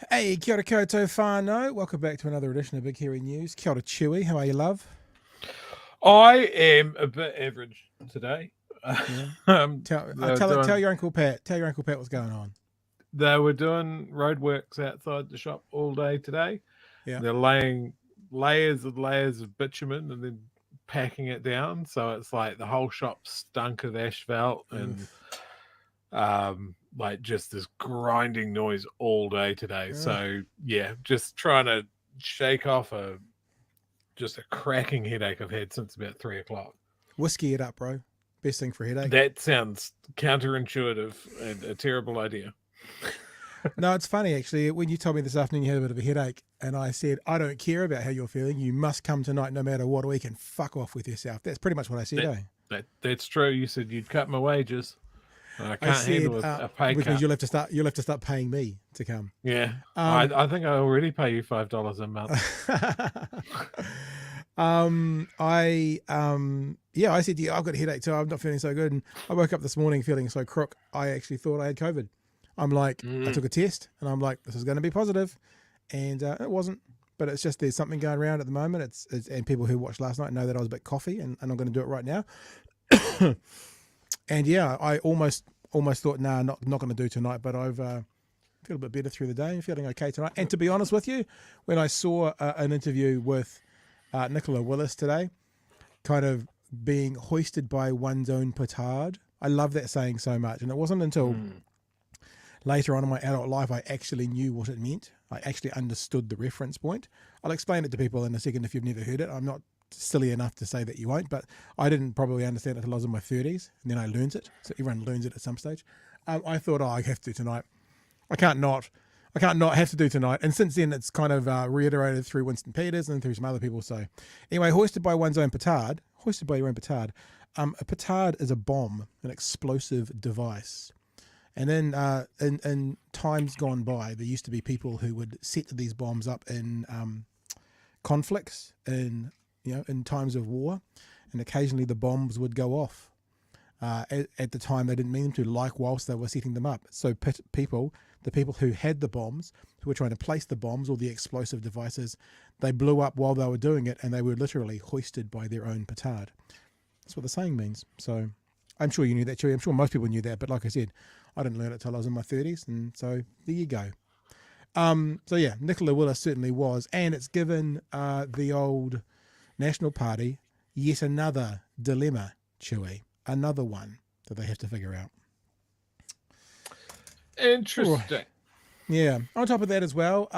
Hey, kia ora koutou whānau. Welcome back to another edition of Big Hairy News. Kia ora Chewy, how are you, love? I am a bit average today. Yeah. Tell your Uncle Pat. Tell your Uncle Pat what's going on. They were doing roadworks outside the shop all day today. Yeah. They're laying layers of bitumen and then packing it down. So it's like the whole shop stunk of asphalt and like just this grinding noise all day today. So yeah, just trying to shake off just a cracking headache I've had since about 3 o'clock. Whiskey it up, bro. Best thing for a headache. That sounds counterintuitive and a terrible idea. No, it's funny actually. When you told me this afternoon you had a bit of a headache, and I said, I don't care about how you're feeling. You must come tonight no matter what, or you can fuck off with yourself. That's pretty much what I said. That's true. You said you'd cut my wages. I can't handle a pay cut. Because you'll have to start paying me to come. Yeah, I think I already pay you $5 a month. I said to you, I've got a headache too. I'm not feeling so good, and I woke up this morning feeling so crook. I actually thought I had COVID. I'm like, I took a test, and I'm like, this is going to be positive, and it wasn't. But it's just there's something going around at the moment. It's and people who watched last night know that I was a bit coffee, and I'm going to do it right now. And yeah, I almost thought, nah, not going to do tonight, but I've feel a bit better through the day and feeling okay tonight. And to be honest with you, when I saw an interview with Nicola Willis today, kind of being hoisted by one's own petard, I love that saying so much. And it wasn't until later on in my adult life I actually knew what it meant. I actually understood the reference point. I'll explain it to people in a second if you've never heard it. I'm not silly enough to say that you won't, but I didn't probably understand it until I was in my 30s, and then I learned it. So everyone learns it at some stage. I thought, I have to tonight. I can't not have to do tonight. And since then, it's kind of reiterated through Winston Peters and through some other people. So anyway, hoisted by your own petard. A petard is a bomb, an explosive device. And then in times gone by, there used to be people who would set these bombs up in conflicts, in times of war, and occasionally the bombs would go off. At the time, they didn't mean them to, like whilst they were setting them up. So the people who had the bombs, who were trying to place the bombs or the explosive devices, they blew up while they were doing it, and they were literally hoisted by their own petard. That's what the saying means. So I'm sure you knew that, Chewy. I'm sure most people knew that, but like I said, I didn't learn it till I was in my 30s, and so there you go. So yeah, Nicola Willis certainly was, and it's given the old National Party yet another dilemma, Chewy. Another one that they have to figure out. Interesting. Yeah. On top of that as well,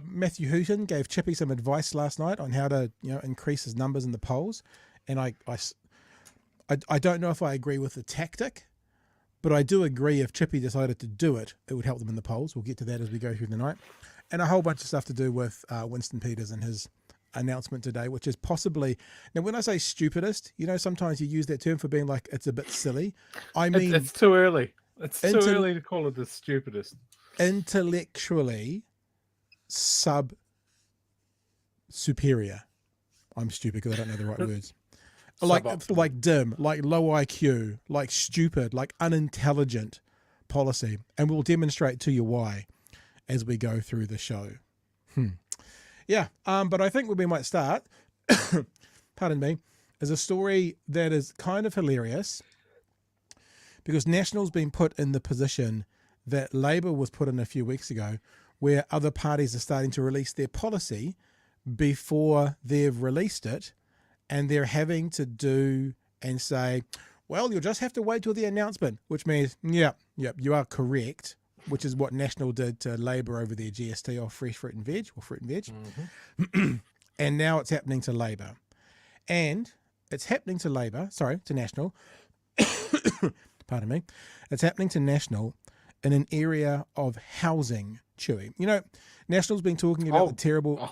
Matthew Hooton gave Chippy some advice last night on how to increase his numbers in the polls, and I don't know if I agree with the tactic, but I do agree if Chippy decided to do it, it would help them in the polls. We'll get to that as we go through the night, and a whole bunch of stuff to do with Winston Peters and his announcement today, which is possibly, now when I say stupidest, sometimes you use that term for being like it's a bit silly. I mean, it's too early. It's too early to call it the stupidest. Intellectually superior. I'm stupid because I don't know the right words. Like dim, like low IQ, like stupid, like unintelligent policy, and we'll demonstrate to you why as we go through the show. Yeah, but I think where we might start, pardon me, is a story that is kind of hilarious because National's been put in the position that Labour was put in a few weeks ago, where other parties are starting to release their policy before they've released it, and they're having to do and say, well, you'll just have to wait till the announcement, which means, yep, you are correct, which is what National did to Labour over their GST off fresh fruit and veg, or fruit and veg. Mm-hmm. And now it's happening to Labour. And It's happening to Labour, to National. Pardon me. It's happening to National in an area of housing, Chewy. You know, National's been talking about the terrible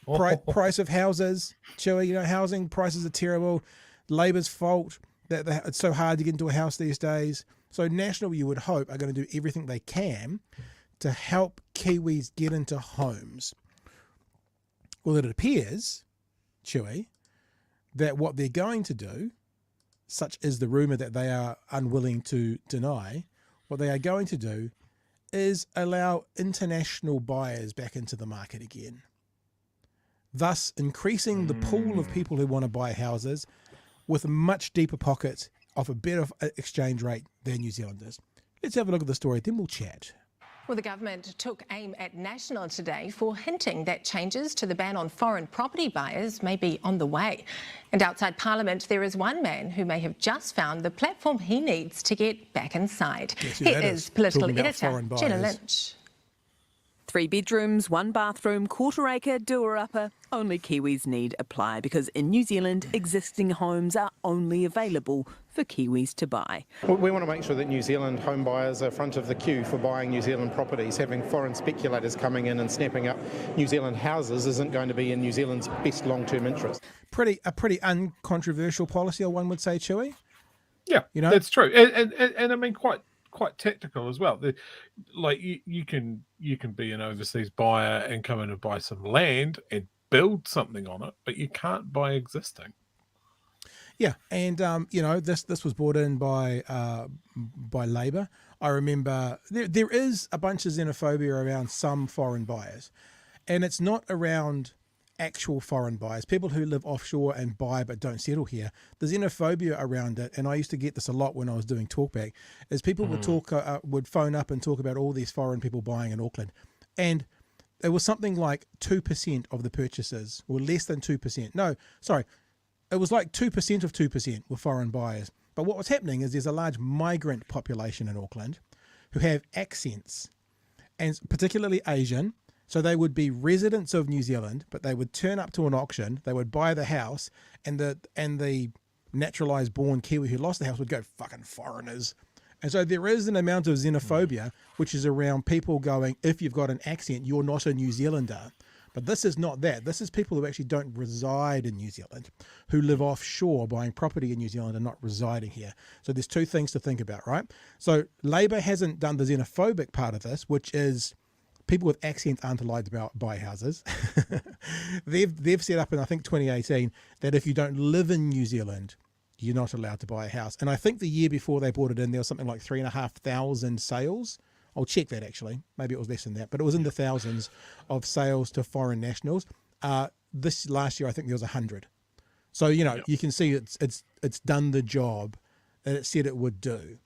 price of houses, Chewy. You know, housing prices are terrible. Labour's fault that it's so hard to get into a house these days. So National, you would hope, are going to do everything they can to help Kiwis get into homes. Well, it appears, Chewy, that what they're going to do, such is the rumour that they are unwilling to deny, what they are going to do is allow international buyers back into the market again, thus increasing the pool of people who want to buy houses with a much deeper pocket of a better exchange rate than New Zealanders. Let's have a look at the story, then we'll chat. Well, the government took aim at National today for hinting that changes to the ban on foreign property buyers may be on the way. And outside Parliament, there is one man who may have just found the platform he needs to get back inside. Here is political editor Jenna Lynch. 3 bedrooms, 1 bathroom, quarter-acre, doer-upper. Only Kiwis need apply because in New Zealand, existing homes are only available for Kiwis to buy. We want to make sure that New Zealand home buyers are front of the queue for buying New Zealand properties. Having foreign speculators coming in and snapping up New Zealand houses isn't going to be in New Zealand's best long-term interest. A pretty uncontroversial policy, one would say, Chewy. Yeah, you know, that's true, and I mean quite technical as well. Like you can be an overseas buyer and come in and buy some land and build something on it, but you can't buy existing. Yeah, and you know, this was brought in by Labour. I remember there is a bunch of xenophobia around some foreign buyers, and it's not around actual foreign buyers, people who live offshore and buy but don't settle here. The xenophobia around it, and I used to get this a lot when I was doing Talkback, is people would phone up and talk about all these foreign people buying in Auckland, and it was something like 2% of the purchases, or less than 2%. No, sorry, it was like 2% of 2% were foreign buyers. But what was happening is there's a large migrant population in Auckland who have accents, and particularly Asian. So they would be residents of New Zealand, but they would turn up to an auction, they would buy the house, and the naturalised born Kiwi who lost the house would go, fucking foreigners. And so there is an amount of xenophobia, which is around people going, if you've got an accent, you're not a New Zealander. But this is not that. This is people who actually don't reside in New Zealand, who live offshore buying property in New Zealand and not residing here. So there's two things to think about, right? So Labour hasn't done the xenophobic part of this, which is people with accents aren't allowed to buy houses. They've set up in, I think, 2018, that if you don't live in New Zealand, you're not allowed to buy a house. And I think the year before they brought it in, there was something like 3,500 sales. I'll check that actually. Maybe it was less than that, but it was in the thousands of sales to foreign nationals. This last year, I think there was 100. So, you know, you can see it's done the job that it said it would do.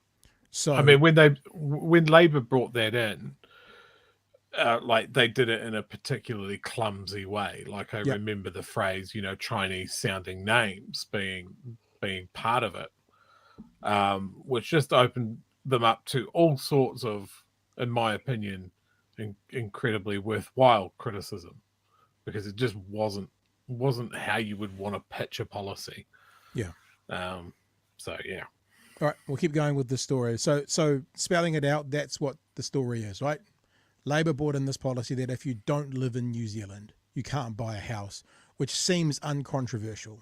So I mean, when Labour brought that in, like they did it in a particularly clumsy way. Like I remember the phrase, you know, Chinese sounding names being part of it, which just opened them up to all sorts of, in my opinion, incredibly worthwhile criticism, because it just wasn't how you would want to pitch a policy. Yeah. So yeah. All right, we'll keep going with the story. So spelling it out, that's what the story is, right? Labour brought in this policy that if you don't live in New Zealand, you can't buy a house, which seems uncontroversial.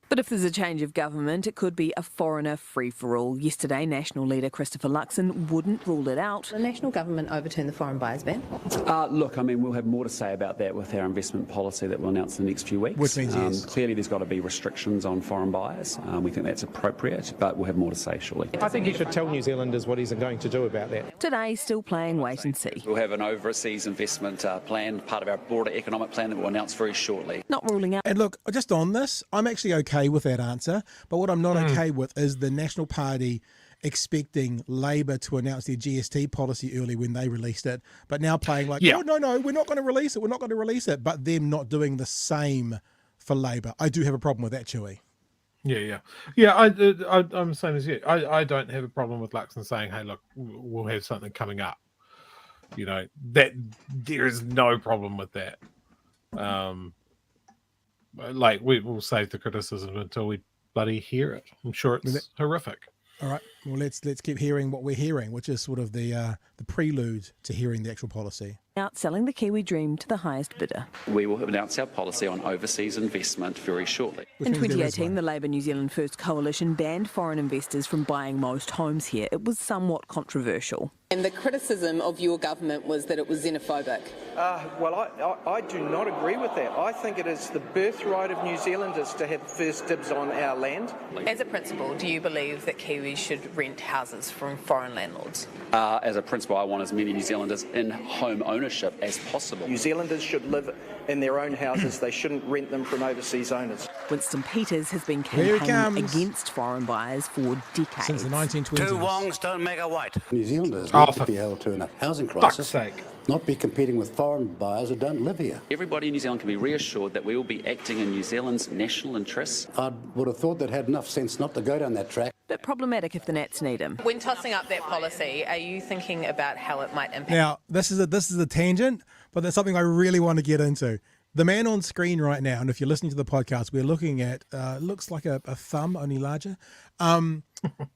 But if there's a change of government, it could be a foreigner free-for-all. Yesterday, National leader Christopher Luxon wouldn't rule it out. The National government overturned the foreign buyers ban. Look, I mean, we'll have more to say about that with our investment policy that we'll announce in the next few weeks. Which means yes. Clearly, there's got to be restrictions on foreign buyers. We think that's appropriate, but we'll have more to say shortly. I think he should tell New Zealanders what he's going to do about that. Today, still playing wait and see. We'll have an overseas investment plan, part of our broader economic plan that we'll announce very shortly. Not ruling out. And look, just on this, I'm actually okay with that answer. But what I'm not okay with is the National Party expecting Labour to announce their GST policy early when they released it, but now playing like, no, we're not going to release it. We're not going to release it. But them not doing the same for Labour. I do have a problem with that, Chewy. Yeah. I'm the same as you. I don't have a problem with Luxon saying, hey, look, we'll have something coming up. You know, that there is no problem with that. Like we will save the criticism until we bloody hear it. I'm sure it's horrific. All right. Well, let's keep hearing what we're hearing, which is sort of the prelude to hearing the actual policy. Outselling the Kiwi dream to the highest bidder. We will announce our policy on overseas investment very shortly. In 2018, the Labour New Zealand First Coalition banned foreign investors from buying most homes here. It was somewhat controversial. And the criticism of your government was that it was xenophobic. Well, I do not agree with that. I think it is the birthright of New Zealanders to have first dibs on our land. As a principle, do you believe that Kiwis should rent houses from foreign landlords? As a principle, I want as many New Zealanders in home ownership as possible. New Zealanders should live in their own houses. They shouldn't rent them from overseas owners. Winston Peters has been campaigning against foreign buyers for decades. Since the 1920s. Two wrongs don't make a right. New Zealanders need to be able to, in a housing crisis, not be competing with foreign buyers who don't live here. Everybody in New Zealand can be reassured that we will be acting in New Zealand's national interests. I would have thought they'd had enough sense not to go down that track. Bit problematic if the Nats need him. When tossing up that policy, are you thinking about how it might impact? Now, this is a tangent, but there's something I really want to get into. The man on screen right now, and if you're listening to the podcast, we're looking at, looks like a thumb, only larger.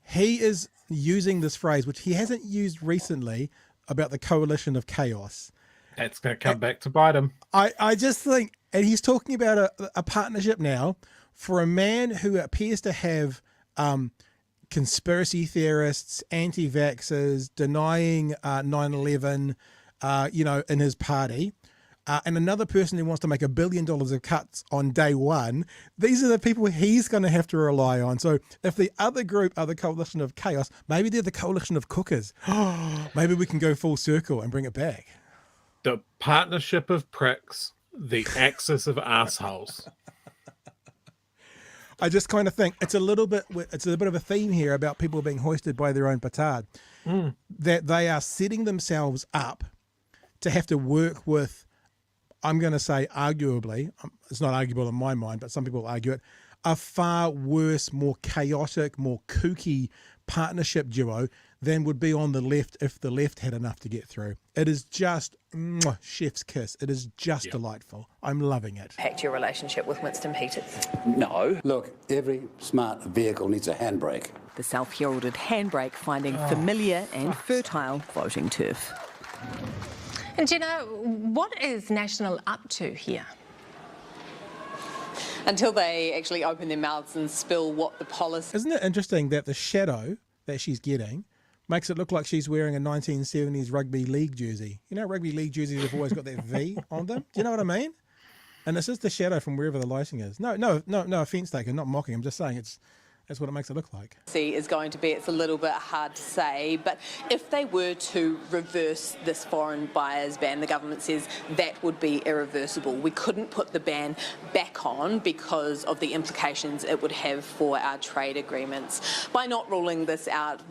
He is using this phrase, which he hasn't used recently, about the coalition of chaos. That's going to come back to bite him. I just think, and he's talking about a partnership now for a man who appears to have conspiracy theorists, anti-vaxxers, denying 9/11, in his party. And another person who wants to make $1 billion of cuts on day one. These are the people he's going to have to rely on. So if the other group are the coalition of chaos, maybe they're the coalition of cookers. Maybe we can go full circle and bring it back. The partnership of pricks, the axis of assholes. I just kind of think it's a bit of a theme here about people being hoisted by their own petard. That they are setting themselves up to have to work with, I'm going to say arguably, it's not arguable in my mind, but some people argue it, a far worse, more chaotic, more kooky partnership duo than would be on the left if the left had enough to get through. It is just chef's kiss. It is just delightful. I'm loving it. Impact your relationship with Winston Peters? No. Look, every smart vehicle needs a handbrake. The self-heralded handbrake finding familiar and fertile voting turf. And what is National up to here? Until they actually open their mouths and spill what the policy... Isn't it interesting that the shadow that she's getting makes it look like she's wearing a 1970s rugby league jersey? You know, rugby league jerseys have always got that V on them. Do you know what I mean? And it's just the shadow from wherever the lighting is. No offence taken, not mocking. I'm just saying that's what it makes it look like. Is going to be, it's a little bit hard to say, but if they were to reverse this foreign buyers ban, the government says that would be irreversible. We couldn't put the ban back on because of the implications it would have for our trade agreements. By not ruling this out,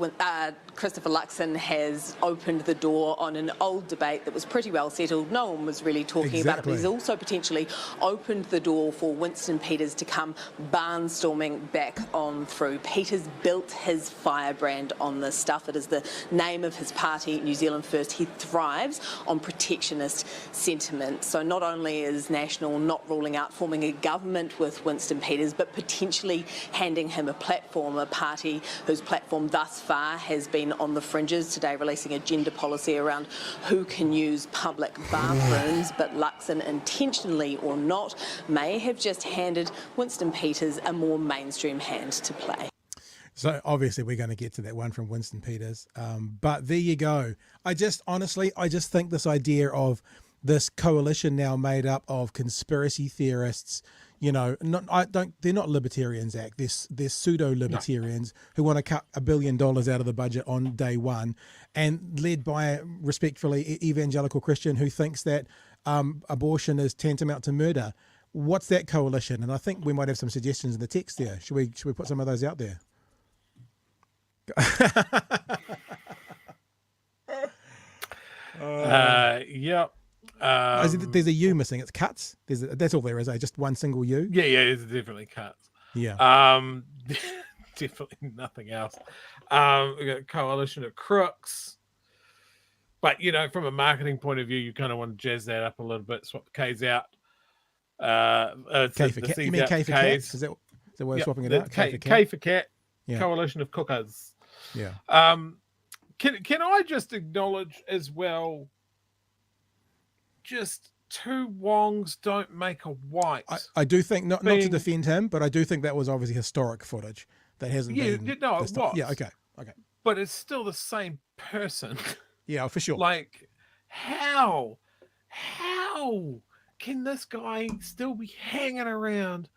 Christopher Luxon has opened the door on an old debate that was pretty well settled. No one was really talking about it, but he's also potentially opened the door for Winston Peters to come barnstorming back on through. Peters built his firebrand on this stuff. It is the name of his party, New Zealand First. He thrives on protectionist sentiment. So not only is National not ruling out forming a government with Winston Peters, but potentially handing him a platform, a party whose platform thus far has been on the fringes, today releasing a gender policy around who can use public bathrooms, but Luxon, intentionally or not, may have just handed Winston Peters a more mainstream hand to play. So obviously we're going to get to that one from Winston Peters. But there you go. I just think this idea of this coalition now made up of conspiracy theorists, they're not libertarians, Zach. They're pseudo-libertarians who want to cut $1 billion out of the budget on day one, and led by a respectfully evangelical Christian who thinks that abortion is tantamount to murder. What's that coalition? And I think we might have some suggestions in the text there. Should we put some of those out there? Yep. There's a U missing. It's cuts. That's all there is. Just one single U. Yeah, it's definitely cuts. Yeah. Definitely nothing else. We got a coalition of crooks. But from a marketing point of view, you kind of want to jazz that up a little bit. Swap the K's out. K for K. You mean K for cats? Is that So we're swapping it the out. K for cat. Yeah. Coalition of cookers. Yeah. Can I just acknowledge as well? Just two wongs don't make a white. I do think not to defend him, but I do think that was obviously historic footage that hasn't been. No, it was. Yeah. Okay. But it's still the same person. Yeah, for sure. Like, how can this guy still be hanging around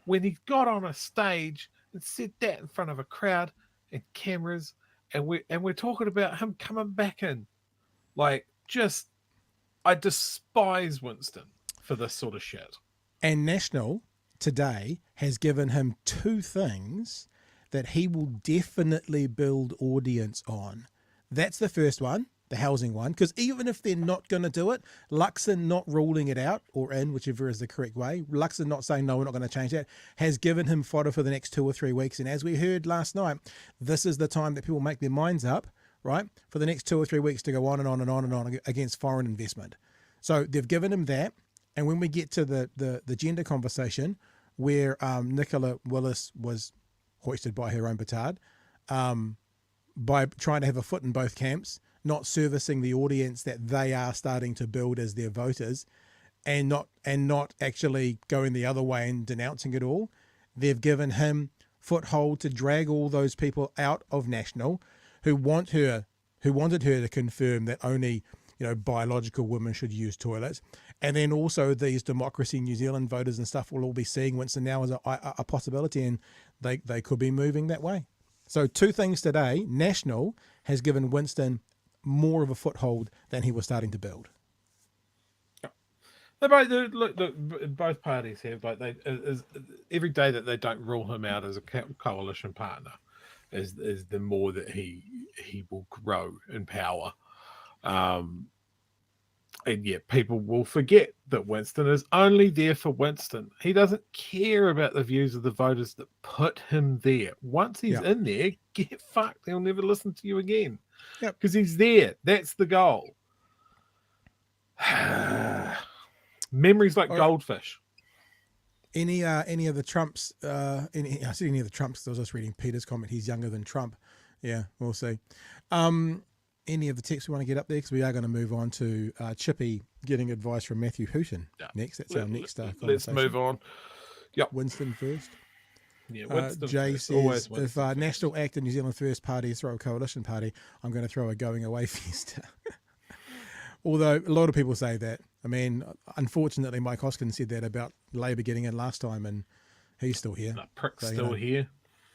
when he got on a stage and said that in front of a crowd and cameras, and we're talking about him coming back in? Like, just, I despise Winston for this sort of shit. And National today has given him two things that he will definitely build audience on. That's the first one, the housing one, because even if they're not going to do it, Luxon not ruling it out or in, whichever is the correct way, Luxon not saying, no, we're not going to change that, has given him fodder for the next 2 or 3 weeks. And as we heard last night, this is the time that people make their minds up, right, for the next 2 or 3 weeks to go on and on and on and on against foreign investment. So they've given him that. And when we get to the gender conversation where Nicola Willis was hoisted by her own petard, by trying to have a foot in both camps, not servicing the audience that they are starting to build as their voters, and not actually going the other way and denouncing it all. They've given him foothold to drag all those people out of National who wanted her to confirm that only biological women should use toilets. And then also these Democracy New Zealand voters and stuff will all be seeing Winston now as a possibility, and they could be moving that way. So two things today. National has given Winston more of a foothold than he was starting to build. Both parties have, like, every day that they don't rule him out as a coalition partner is the more that he will grow in power. And yet people will forget that Winston is only there for Winston. He doesn't care about the views of the voters that put him there. Once he's in there, get fucked. He'll never listen to you again. Because he's there. That's the goal. Memories like goldfish. Any of the Trumps, I said any of the Trumps, I was just reading Peter's comment, he's younger than Trump. Yeah, we'll see. Any of the texts we want to get up there, because we are going to move on to Chippy getting advice from Matthew Hooton next. That's our next conversation. Let's move on. Yep. Winston first. Yeah, Winston Jay first. says, if National Act and New Zealand First parties throw a coalition party, I'm going to throw a going away fiesta. Although a lot of people say that. I mean, unfortunately, Mike Hoskin said that about Labor getting in last time, and he's still here. That prick's still here.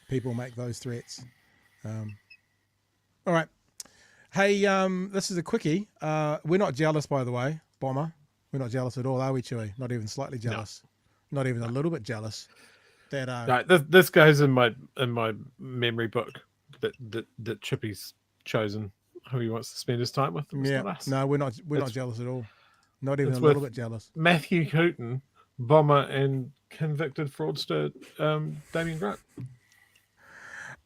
People make those threats. All right. Hey, this is a quickie. We're not jealous, by the way, Bomber. We're not jealous at all, are we, Chewy? Not even slightly jealous. No. Not even a little bit jealous. That no, this goes in my memory book that Chippy's chosen who he wants to spend his time with. No, we're not jealous at all. Not even a little bit jealous. Matthew Hooton, Bomber, and convicted fraudster Damien Grant.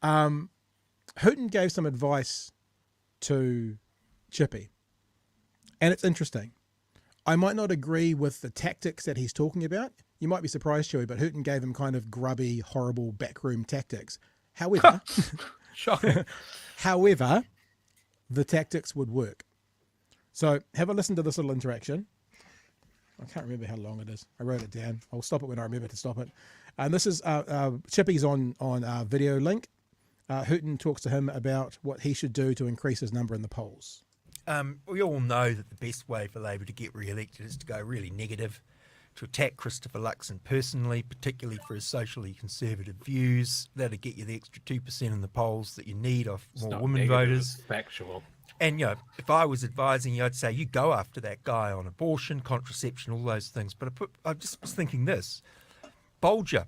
Hooton gave some advice to Chippy, and it's interesting. I might not agree with the tactics that he's talking about. You might be surprised, Chewy, but Hooton gave him kind of grubby, horrible backroom tactics. However, shocking. However, the tactics would work. So have a listen to this little interaction. I can't remember how long it is. I wrote it down. I'll stop it when I remember to stop it. And this is Chippy's on our video link. Hooton talks to him about what he should do to increase his number in the polls. We all know that the best way for Labor to get re-elected is to go really negative, to attack Christopher Luxon personally, particularly for his socially conservative views. That'll get you the extra 2% in the polls that you need off more women voters. It's factual. And, if I was advising you, I'd say you go after that guy on abortion, contraception, all those things. But I just was thinking this. Bolger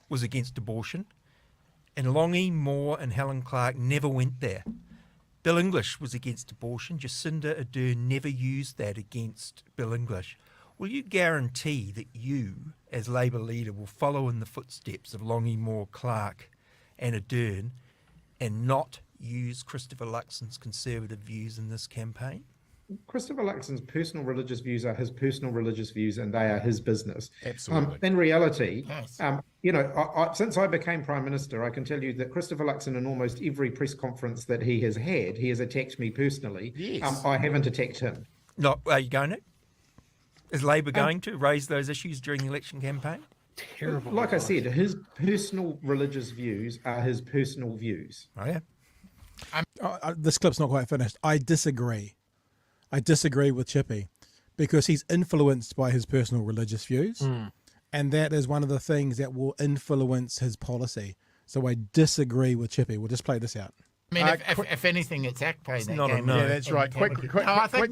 was against abortion, and Longy, Moore and Helen Clark never went there. Bill English was against abortion. Jacinda Ardern never used that against Bill English. Will you guarantee that you, as Labor leader, will follow in the footsteps of Longy, Moore, Clark and Ardern and not use Christopher Luxon's conservative views in this campaign? Christopher Luxon's personal religious views are his personal religious views, and they are his business. Absolutely. In reality, You know, since I became Prime Minister, I can tell you that Christopher Luxon, in almost every press conference that he has had, he has attacked me personally. Yes. I haven't attacked him. No, are you going to? Is Labor going to raise those issues during the election campaign? Terrible. Like I said, his personal religious views are his personal views. Oh, yeah. This clip's not quite finished. I disagree. I disagree with Chippy because he's influenced by his personal religious views. And that is one of the things that will influence his policy. So I disagree with Chippy. We'll just play this out. I mean, if anything, it's ACT playing that not a game. no. in- Yeah, that's in right. Catholic. Quick, I think.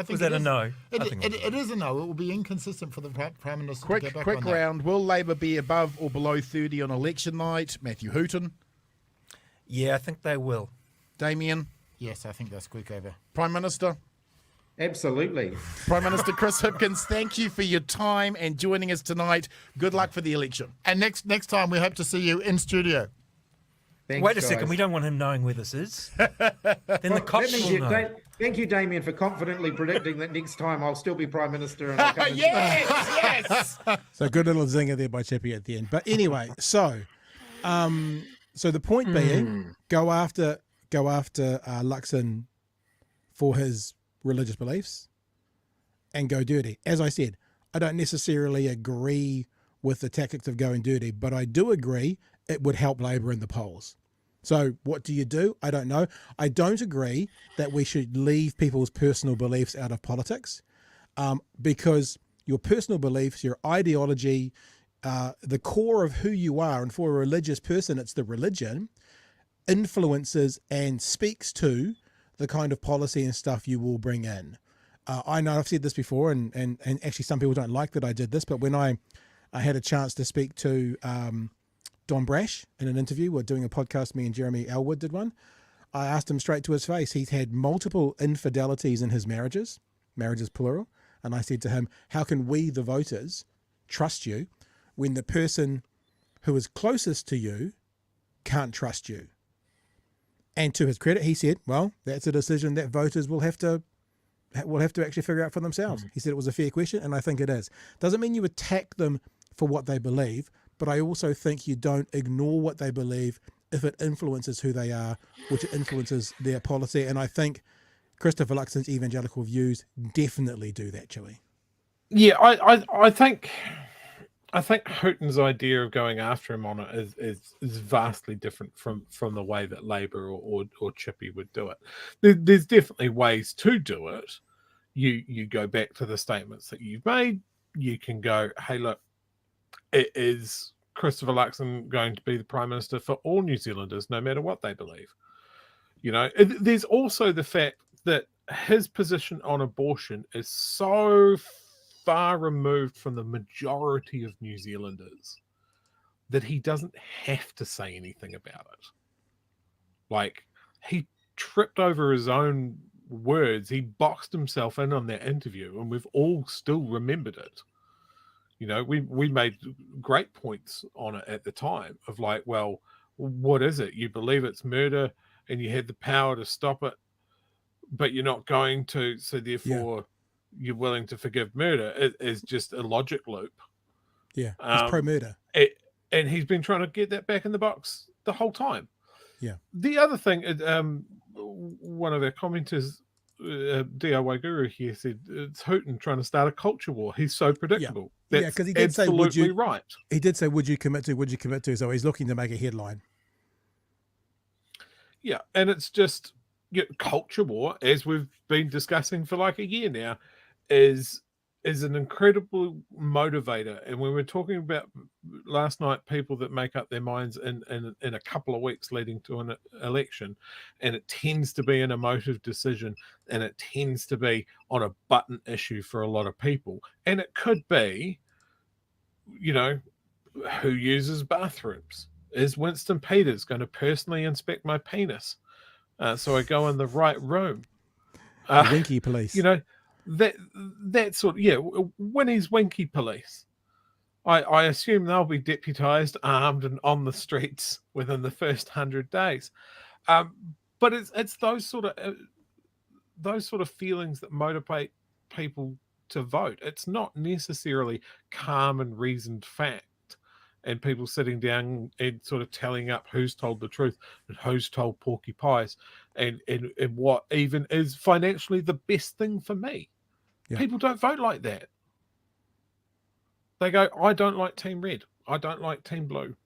Was that a no? It is a no. It will be inconsistent for the Prime Minister to get back quick on that. round. Will Labor be above or below 30 on election night? Matthew Hooton. Yeah, I think they will. Damien. Yes, I think that's quick over. Prime Minister. Absolutely. Prime Minister Chris Hipkins, thank you for your time and joining us tonight. Good luck for the election. And next time, we hope to see you in studio. Thanks, Wait a guys. second, we don't want him knowing where this is. Then the cops will know. Thank you, Damien, for confidently predicting that next time I'll still be Prime Minister. And I'll come and Yes. So good little zinger there by Chippy at the end. But anyway, so the point being, go after Luxon for his religious beliefs and go dirty. As I said, I don't necessarily agree with the tactics of going dirty, but I do agree it would help Labor in the polls. So what do you do? I don't know. I don't agree that we should leave people's personal beliefs out of politics, because your personal beliefs, your ideology, the core of who you are, and for a religious person, it's the religion, influences and speaks to the kind of policy and stuff you will bring in. I know I've said this before, and actually some people don't like that I did this, but when I had a chance to speak to Don Brash in an interview, we're doing a podcast, me and Jeremy Elwood did one, I asked him straight to his face. He's had multiple infidelities in his marriages plural, and I said to him, how can we, the voters, trust you when the person who is closest to you can't trust you? And to his credit, he said, well, that's a decision that voters will have to actually figure out for themselves. He said it was a fair question, and I think it is. Doesn't mean you attack them for what they believe, but I also think you don't ignore what they believe if it influences who they are, which influences their policy. And I think Christopher Luxon's evangelical views definitely do that, Chewie. Yeah, I think Hooton's idea of going after him on it is vastly different from the way that Labor or Chippy would do it. There's definitely ways to do it. You go back to the statements that you've made. You can go, hey, look, is Christopher Luxon going to be the Prime Minister for all New Zealanders, no matter what they believe? You know, there's also the fact that his position on abortion is so far removed from the majority of New Zealanders that he doesn't have to say anything about it. Like, he tripped over his own words. He boxed himself in on that interview, and we've all still remembered it. You know, we made great points on it at the time of like, well, what is it? You believe it's murder and you had the power to stop it, but you're not going to, so therefore you're willing to forgive murder. It is just a logic loop. Yeah, it's pro-murder. And he's been trying to get that back in the box the whole time. Yeah. The other thing, one of our commenters, DIY Guru here, said it's Hooton trying to start a culture war. He's so predictable. Yeah, because he did say, would you, right. He did say, would you commit to? So he's looking to make a headline. Yeah, and it's just culture war, as we've been discussing for like a year now, is an incredible motivator. And when we're talking about last night, people that make up their minds in a couple of weeks leading to an election, and it tends to be an emotive decision, and it tends to be on a button issue for a lot of people. And it could be, you know, who uses bathrooms? Is Winston Peters going to personally inspect my penis so I go in the right room? Winky police. You know, that sort of, when he's winky police, I assume they'll be deputized, armed, and on the streets within the first 100 days. But it's those sort of feelings that motivate people to vote. It's not necessarily calm and reasoned fact and people sitting down and sort of tallying up who's told the truth and who's told porky pies and what even is financially the best thing for me. Yeah. People don't vote like that. They go, I don't like Team Red. I don't like Team Blue.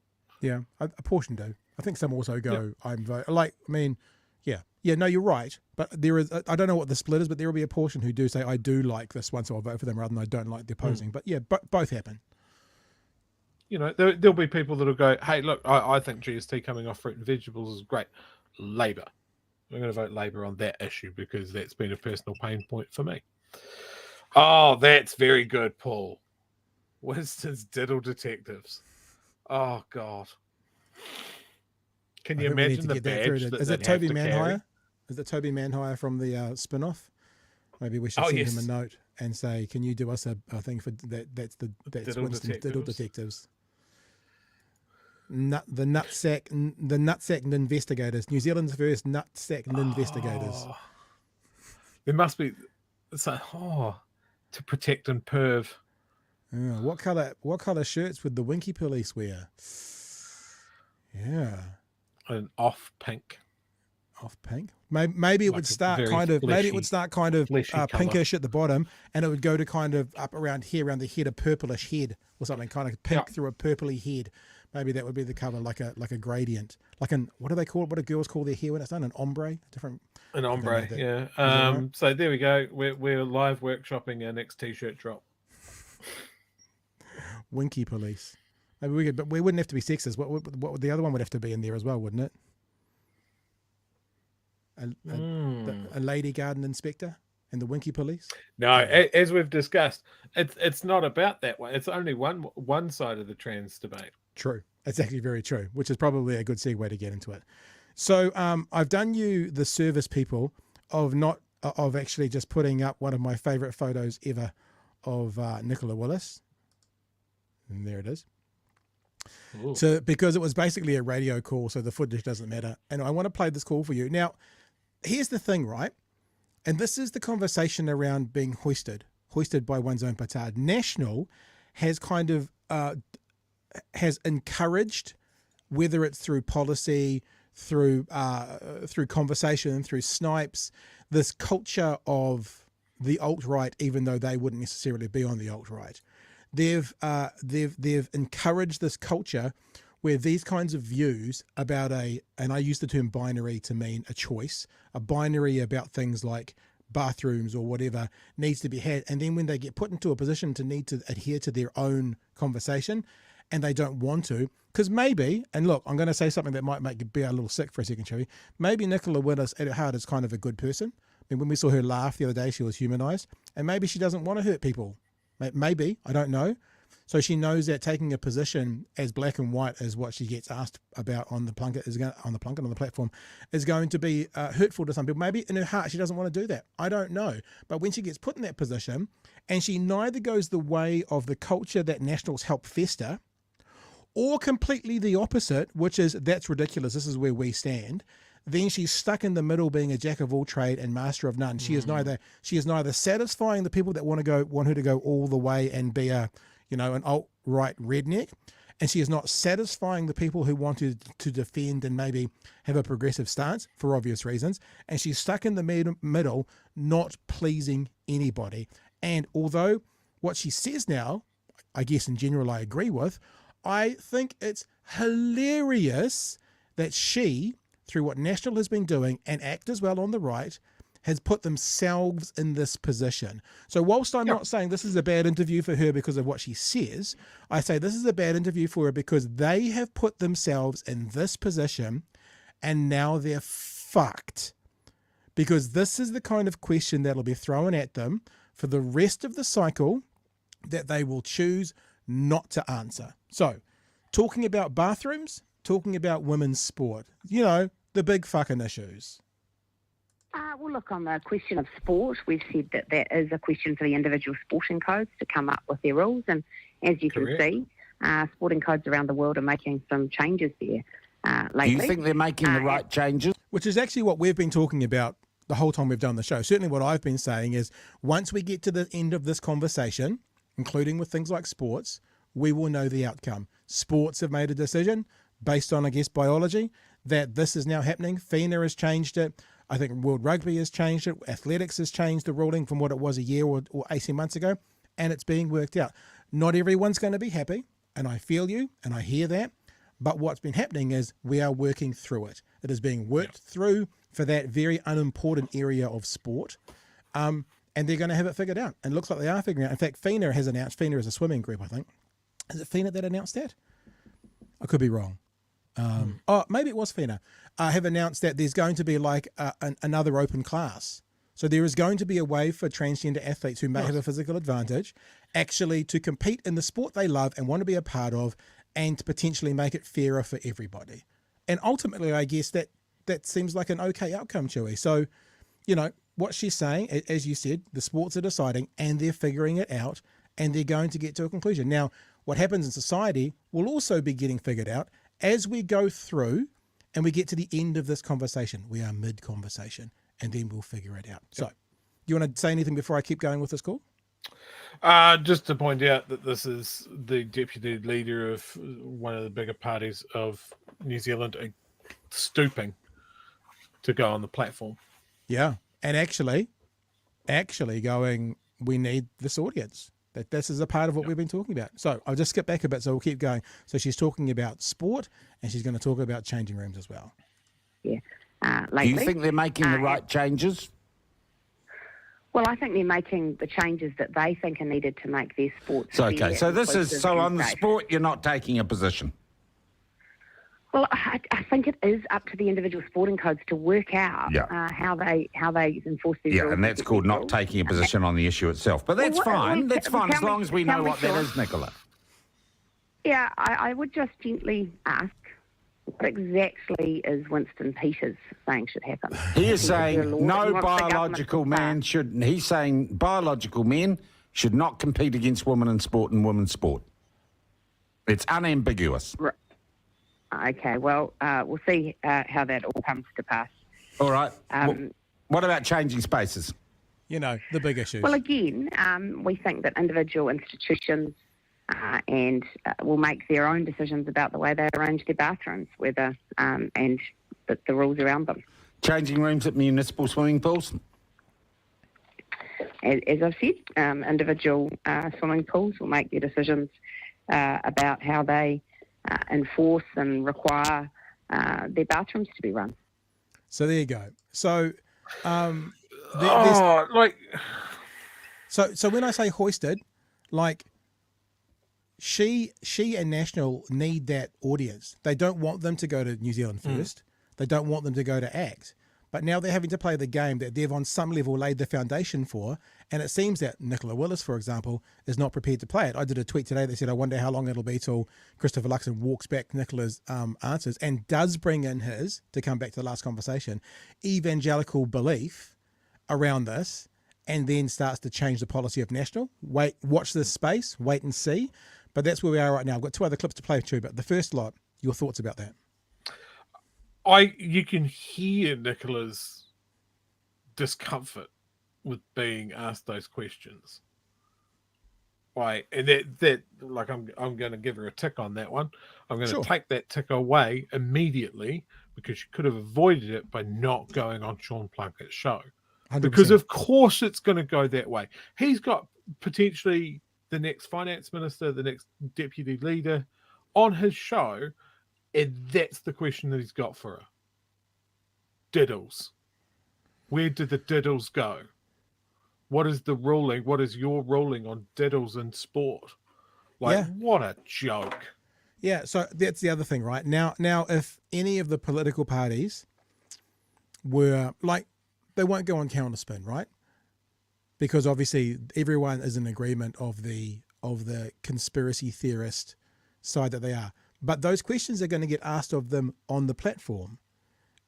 Yeah, a portion do. I think some also go, I'm vote. Like, I mean, yeah, no, you're right. But there is, I don't know what the split is, but there will be a portion who do say, I do like this one, so I'll vote for them rather than I don't like the opposing. But yeah, both happen. You know, there'll be people that'll go, hey, look, I think GST coming off fruit and vegetables is great. Labour. I'm going to vote Labour on that issue because that's been a personal pain point for me. Oh, that's very good, Paul. Winston's diddle detectives. Oh, God. Can you imagine the badge that is it Toby Manhire? Is it Toby Manhire from the spin-off? Maybe we should send him a note and say, can you do us a thing for that? That's Winston's diddle detectives. The nutsack investigators. New Zealand's first nutsack investigators. There must be to protect and perv. Yeah, what colour shirts would the Winky Police wear? Yeah. An off pink. Off pink. Maybe it would start kind of pinkish at the bottom, and it would go to kind of up around here, around the head, a purplish head or something, kind of pink through a purpley head. Maybe that would be the cover, like a gradient, like what do they call it? What do girls call their hair when it's done? An ombre, An ombre, yeah. Right? So there we go. We're live workshopping our next t-shirt drop. Winky Police. Maybe we could, but we wouldn't have to be sexist. What the other one would have to be in there as well, wouldn't it? A lady garden inspector and the Winky Police. No, as we've discussed, it's not about that one. It's only one side of the trans debate. True. It's actually very true, which is probably a good segue to get into it. So I've done you the service, people, of actually just putting up one of my favourite photos ever of Nicola Willis. And there it is. Ooh. So because it was basically a radio call, so the footage doesn't matter. And I want to play this call for you. Now, here's the thing, right? And this is the conversation around being hoisted by one's own petard. National has kind of has encouraged, whether it's through policy, through conversation, through snipes, this culture of the alt-right, even though they wouldn't necessarily be on the alt-right. They've encouraged this culture where these kinds of views about and I use the term binary to mean a choice, a binary about things like bathrooms or whatever needs to be had. And then when they get put into a position to need to adhere to their own conversation and they don't want to, because maybe, and look, I'm going to say something that might make you be a little sick for a second, Chippy. Maybe Nicola Willis at her heart is kind of a good person. I mean, when we saw her laugh the other day, she was humanised, and maybe she doesn't want to hurt people. Maybe, I don't know. So she knows that taking a position as black and white as what she gets asked about on the platform is going to be hurtful to some people. Maybe in her heart she doesn't want to do that. I don't know. But when she gets put in that position and she neither goes the way of the culture that Nationals help fester, or completely the opposite, which is that's ridiculous, this is where we stand, then she's stuck in the middle, being a jack of all trade and master of none. She is neither satisfying the people that want her to go all the way and be an alt-right redneck, and she is not satisfying the people who wanted to defend and maybe have a progressive stance for obvious reasons, and she's stuck in the middle, not pleasing anybody. And although what she says now, I guess in general I agree with, I think it's hilarious that she, through what National has been doing, and ACT as well on the right, has put themselves in this position. So whilst I'm not saying this is a bad interview for her because of what she says, I say this is a bad interview for her because they have put themselves in this position and now they're fucked. Because this is the kind of question that'll be thrown at them for the rest of the cycle that they will choose not to answer. So, talking about bathrooms, talking about women's sport, the big fucking issues. Well, look, on the question of sport, we've said that is a question for the individual sporting codes to come up with their rules. And as you can see, sporting codes around the world are making some changes there lately. Do you think they're making the right changes? Which is actually what we've been talking about the whole time we've done the show. Certainly what I've been saying is once we get to the end of this conversation, including with things like sports, we will know the outcome. Sports have made a decision based on, I guess, biology, that this is now happening. FINA has changed it. I think World Rugby has changed it. Athletics has changed the ruling from what it was a year or 18 months ago, and it's being worked out. Not everyone's going to be happy, and I feel you, and I hear that, but what's been happening is we are working through it. It is being worked through for that very unimportant area of sport, and they're going to have it figured out. And it looks like they are figuring it out. In fact, FINA has announced, FINA is a swimming group, I think. Is it FINA that announced that? I could be wrong. Oh, maybe it was FINA. Have announced that there's going to be like another open class. So there is going to be a way for transgender athletes who may have a physical advantage actually to compete in the sport they love and want to be a part of, and to potentially make it fairer for everybody. And ultimately, I guess that seems like an okay outcome, Chewy. So, you know, what she's saying, as you said, the sports are deciding and they're figuring it out and they're going to get to a conclusion. Now, what happens in society will also be getting figured out as we go through and we get to the end of this conversation. We are mid-conversation, and then we'll figure it out. So, do you want to say anything before I keep going with this call? Just to point out that this is the deputy leader of one of the bigger parties of New Zealand stooping to go on the platform. Yeah, and actually going, we need this audience. That this is a part of what we've been talking about. So I'll just skip back a bit, so we'll keep going. So she's talking about sport, and she's going to talk about changing rooms as well. Yeah. Do you think they're making the right changes? Well, I think they're making the changes that they think are needed to make their sports. Okay, so this is on the sport. You're not taking a position. Well, I think it is up to the individual sporting codes to work out how they enforce these rules. Yeah, and that's called not taking a position on the issue itself. But that's fine. That's fine as long as we know what that is, Nicola. Yeah, I would just gently ask, what exactly is Winston Peters saying should happen? He is saying no biological man should. He's saying biological men should not compete against women in sport and women's sport. It's unambiguous. Right. Okay, well, we'll see how that all comes to pass. All right. What about changing spaces? You know, the big issues. Well, again, we think that individual institutions will make their own decisions about the way they arrange their bathrooms, whether and the rules around them. Changing rooms at municipal swimming pools? As I've said, individual swimming pools will make their decisions about how they enforce and require their bathrooms to be run. So there you go. So, so when I say hoisted, like she and National need that audience. They don't want them to go to New Zealand first. They don't want them to go to ACT. But now they're having to play the game that they've on some level laid the foundation for. And it seems that Nicola Willis, for example, is not prepared to play it. I did a tweet today that said, I wonder how long it'll be till Christopher Luxon walks back Nicola's answers and does bring in his, to come back to the last conversation, evangelical belief around this, and then starts to change the policy of National. Watch this space, wait and see. But that's where we are right now. I've got two other clips to play too, but the first lot, your thoughts about that? You can hear Nicola's discomfort with being asked those questions. Right, and that like I'm going to give her a tick on that one. I'm going to take that tick away immediately because she could have avoided it by not going on Sean Plunkett's show. 100%. Because of course it's going to go that way. He's got potentially the next finance minister, the next deputy leader on his show. And that's the question that he's got for her. Diddles. Where did the diddles go? What is the ruling? What is your ruling on diddles in sport? What a joke. Yeah, so that's the other thing, right? Now, if any of the political parties were, like, they won't go on counter spin, right? Because obviously everyone is in agreement of the conspiracy theorist side that they are. But those questions are going to get asked of them on the platform.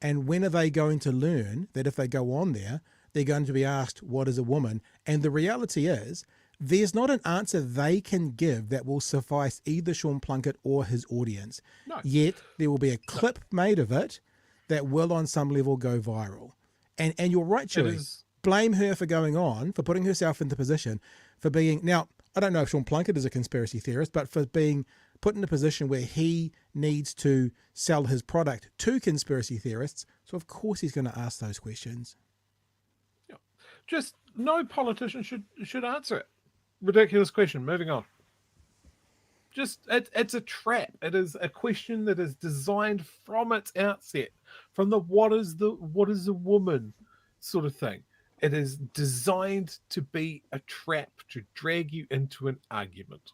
And when are they going to learn that if they go on there, they're going to be asked, what is a woman? And the reality is, there's not an answer they can give that will suffice either Sean Plunkett or his audience. No. Yet there will be a clip made of it that will on some level go viral. And you're right, Chewy. Blame her for going on, for putting herself in the position, for being... Now, I don't know if Sean Plunkett is a conspiracy theorist, but for being put in a position where he needs to sell his product to conspiracy theorists, so of course he's going to ask those questions. Yeah. Just no politician should answer it. Ridiculous question. Moving on. Just it's a trap. It is a question that is designed from its outset, from the what is a woman sort of thing. It is designed to be a trap to drag you into an argument.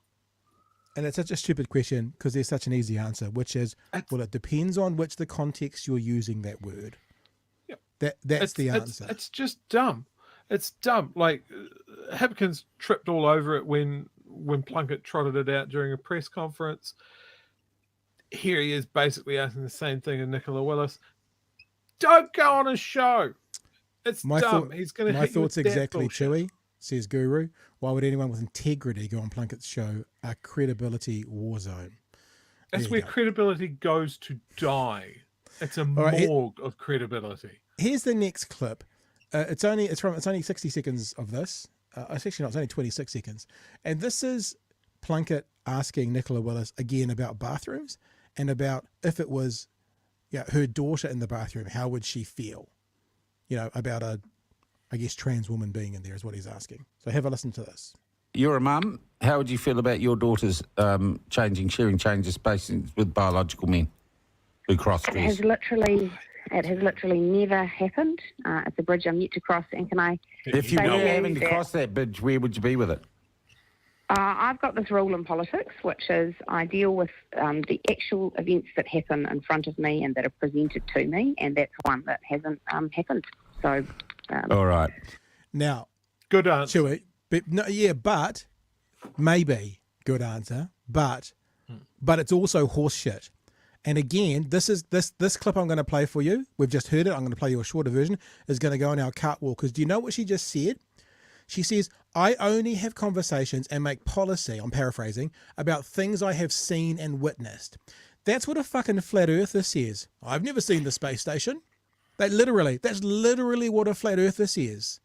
And it's such a stupid question because there's such an easy answer, which is, well, it depends on which the context you're using that word. Yeah. That's the answer. It's just dumb. It's dumb. Like Hipkins tripped all over it when Plunkett trotted it out during a press conference. Here he is basically asking the same thing of Nicola Willis. Don't go on a show. It's dumb. He's going to hit you with that exactly, bullshit. Chewy, says Guru. Why would anyone with integrity go on Plunkett's show? A credibility war zone. That's where credibility goes to die. It's a morgue of credibility. Here's the next clip. It's only 60 seconds of this. It's actually not. It's only 26 seconds. And this is Plunkett asking Nicola Willis again about bathrooms and about if it was her daughter in the bathroom, how would she feel? About a, I guess, trans woman being in there is what he's asking. So have a listen to this. You're a mum. How would you feel about your daughter's sharing changes space with biological men who cross-dress? It has literally never happened. It's a bridge I'm yet to cross. And can I? If you were having to cross that bridge, where would you be with it? I've got this rule in politics, which is I deal with the actual events that happen in front of me and that are presented to me, and that's one that hasn't happened. So, all right. Now, good answer. Chewy, but maybe good answer, but it's also horse shit. And again, this clip I'm going to play for you. We've just heard it. I'm going to play you a shorter version. Is going to go on our catwalk because do you know what she just said? She says, I only have conversations and make policy, I'm paraphrasing, about things I have seen and witnessed. That's what a fucking flat earther says. I've never seen the space station. That's literally what a flat earther says.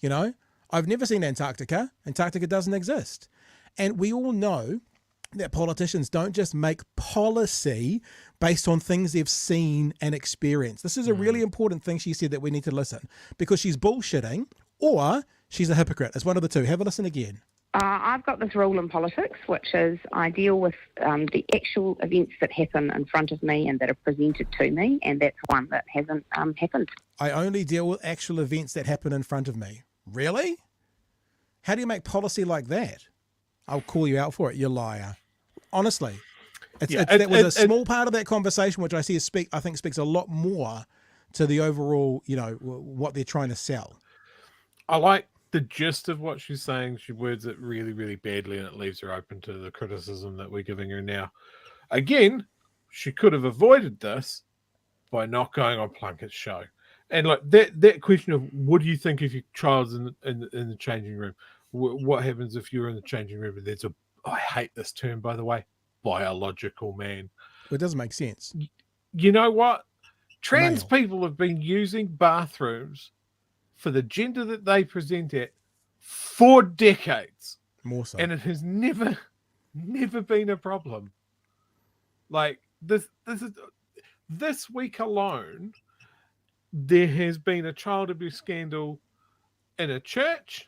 I've never seen Antarctica. Antarctica doesn't exist. And we all know that politicians don't just make policy based on things they've seen and experienced. This is a really important thing she said that we need to listen because she's bullshitting or she's a hypocrite. It's one of the two. Have a listen again. I've got this rule in politics, which is I deal with the actual events that happen in front of me and that are presented to me, and that's one that hasn't happened. I only deal with actual events that happen in front of me. Really? How do you make policy like that? I'll call you out for it, you liar. Honestly. That was a small part of that conversation, which I think speaks a lot more to the overall, what they're trying to sell. I like the gist of what she's saying. She words it really, really badly, and it leaves her open to the criticism that we're giving her now. Again, she could have avoided this by not going on Plunkett's show. And like that question of what do you think if your child's in the changing room? What happens if you're in the changing room and there's I hate this term, by the way, biological man. Well, it doesn't make sense. You know what? Trans people have been using bathrooms for the gender that they present at for decades. More so. And it has never been a problem. Like this week alone, there has been a child abuse scandal in a church.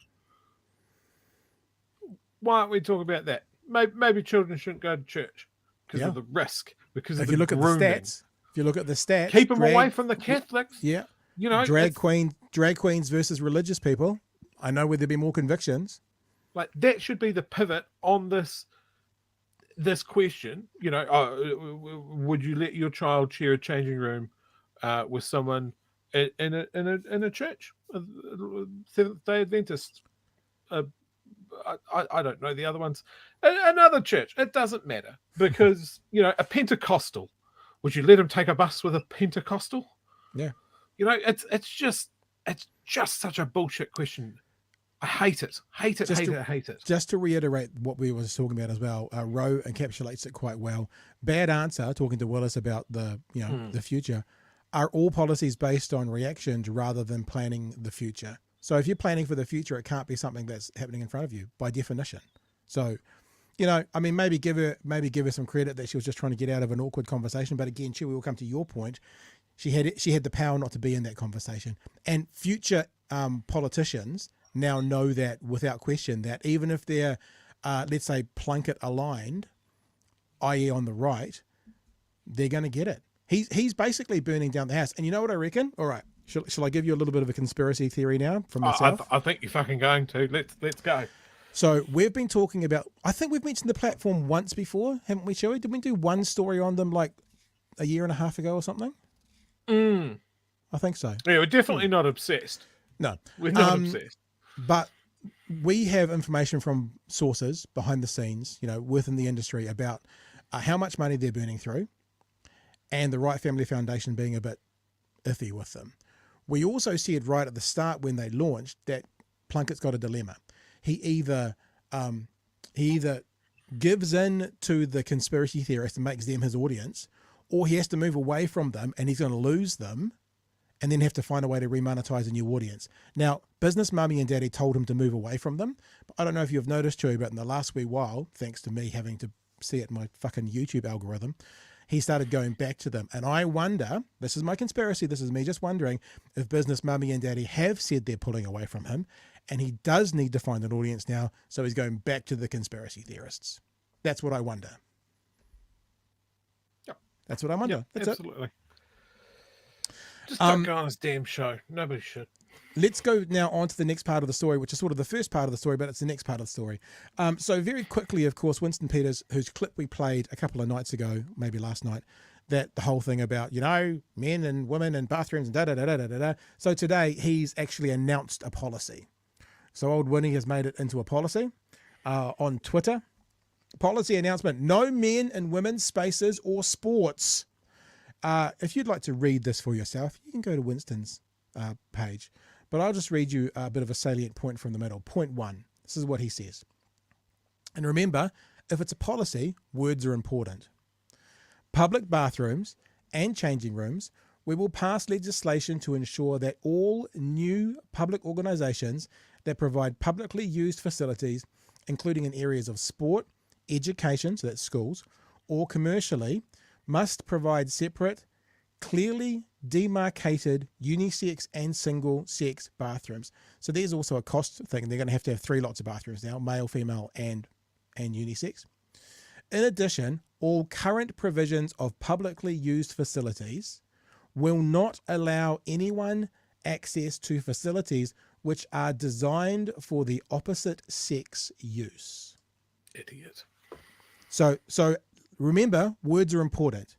Why aren't we talking about that? Maybe children shouldn't go to church because of the risk. Because if you look at the stats, keep them away from the Catholics. Yeah, drag queens versus religious people. I know where there'd be more convictions. Like that should be the pivot on this question. Would you let your child share a changing room with someone in a church, Seventh-day Adventist? I don't know the other ones. Another church. It doesn't matter because a Pentecostal. Would you let him take a bus with a Pentecostal? Yeah. It's just such a bullshit question. I hate it. Hate it. Just to reiterate what we were talking about as well, Rowe encapsulates it quite well. Bad answer, talking to Willis about the future. Are all policies based on reactions rather than planning the future? So if you're planning for the future, it can't be something that's happening in front of you by definition. So, you know, I mean, maybe give her some credit that she was just trying to get out of an awkward conversation. But again, Chippy, will come to your point. She had the power not to be in that conversation. And future politicians now know that without question, that even if they're, let's say, Plunkett aligned, i.e. on the right, they're going to get it. He's basically burning down the house. And you know what I reckon? All right. Shall I give you a little bit of a conspiracy theory now from myself? I think you're fucking going to. Let's go. So we've been talking about, I think we've mentioned the platform once before, haven't we, Chewy? Did we do one story on them like a year and a half ago or something? I think so. Yeah, we're definitely not obsessed. No. We're not obsessed. But we have information from sources behind the scenes, you know, within the industry about how much money they're burning through and the Right Family Foundation being a bit iffy with them. We also said right at the start when they launched that Plunkett's got a dilemma. He either gives in to the conspiracy theorists and makes them his audience, or he has to move away from them and he's going to lose them and then have to find a way to remonetize a new audience. Now, business mummy and daddy told him to move away from them. But I don't know if you've noticed, Chewy, but in the last wee while, thanks to me having to see it in my fucking YouTube algorithm, he started going back to them. And I wonder, this is my conspiracy, this is me just wondering if business mummy and daddy have said they're pulling away from him and he does need to find an audience now, so he's going back to the conspiracy theorists. That's what I wonder. Yep. That's what I wonder. Yep, That's absolutely. Just don't go on his damn show. Nobody should. Let's go now on to the next part of the story, which is sort of the first part of the story, but it's the next part of the story. So very quickly, of course, Winston Peters, whose clip we played a couple of nights ago, maybe last night, that the whole thing about, you know, men and women and bathrooms and da-da-da-da-da-da. So today he's actually announced a policy. So old Winnie has made it into a policy on Twitter. Policy announcement, no men in women's spaces or sports. If you'd like to read this for yourself, you can go to Winston's page. But I'll just read you a bit of a salient point from the middle. Point 1, this is what he says. And remember, if it's a policy, words are important. Public bathrooms and changing rooms, we will pass legislation to ensure that all new public organisations that provide publicly used facilities, including in areas of sport, education, so that's schools, or commercially, must provide separate, clearly demarcated unisex and single-sex bathrooms. So there's also a cost thing. They're going to have 3 lots of bathrooms now, male, female, and unisex. In addition, all current provisions of publicly used facilities will not allow anyone access to facilities which are designed for the opposite sex use. Idiot. So remember, words are important.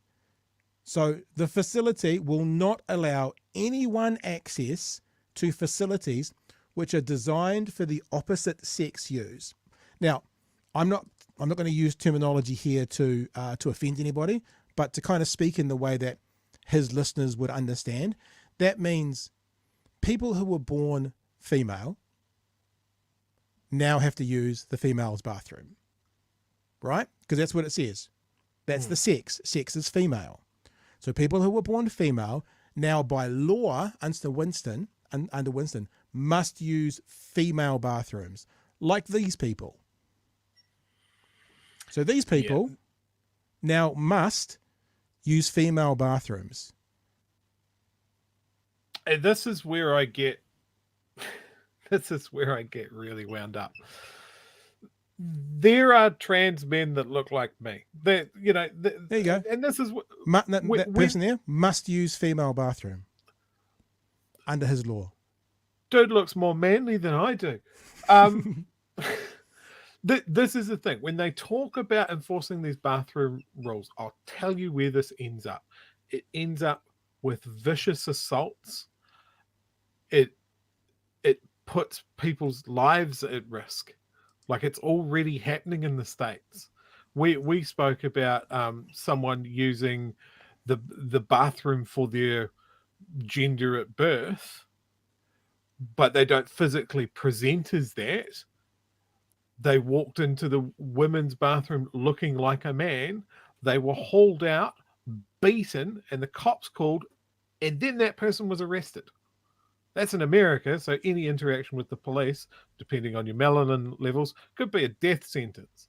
So the facility will not allow anyone access to facilities which are designed for the opposite sex use. Now, I'm not going to use terminology here to offend anybody, but to kind of speak in the way that his listeners would understand. That means people who were born female now have to use the female's bathroom, right? Because that's what it says. That's the sex. Sex is female. So people who were born female now by law under Winston must use female bathrooms like these people. So these people now must use female bathrooms. And this is where I get really wound up. There are trans men that look like me. There you go. And this is what that person there must use female bathroom under his law. Dude looks more manly than I do. This is the thing. When they talk about enforcing these bathroom rules, I'll tell you where this ends up. It ends up with vicious assaults. It puts people's lives at risk. Like it's already happening in the States. We spoke about someone using the bathroom for their gender at birth, but they don't physically present as that. They walked into the women's bathroom looking like a man. They were hauled out, beaten, and the cops called, and then that person was arrested. That's in America, so any interaction with the police, depending on your melanin levels, could be a death sentence.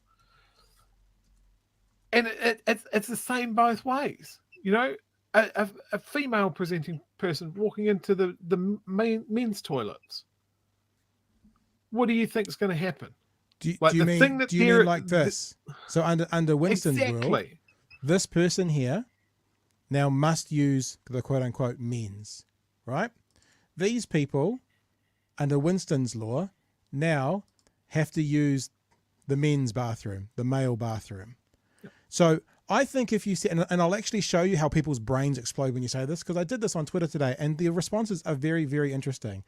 And it's the same both ways. You know, a female presenting person walking into the men's toilets. What do you think is going to happen? Do you mean like this? So under Winston's exactly. rule, this person here now must use the quote-unquote men's, right? These people, under Winston's law, now have to use the men's bathroom, the male bathroom. Yep. So I think if you say, and I'll actually show you how people's brains explode when you say this, because I did this on Twitter today, and the responses are very, very interesting.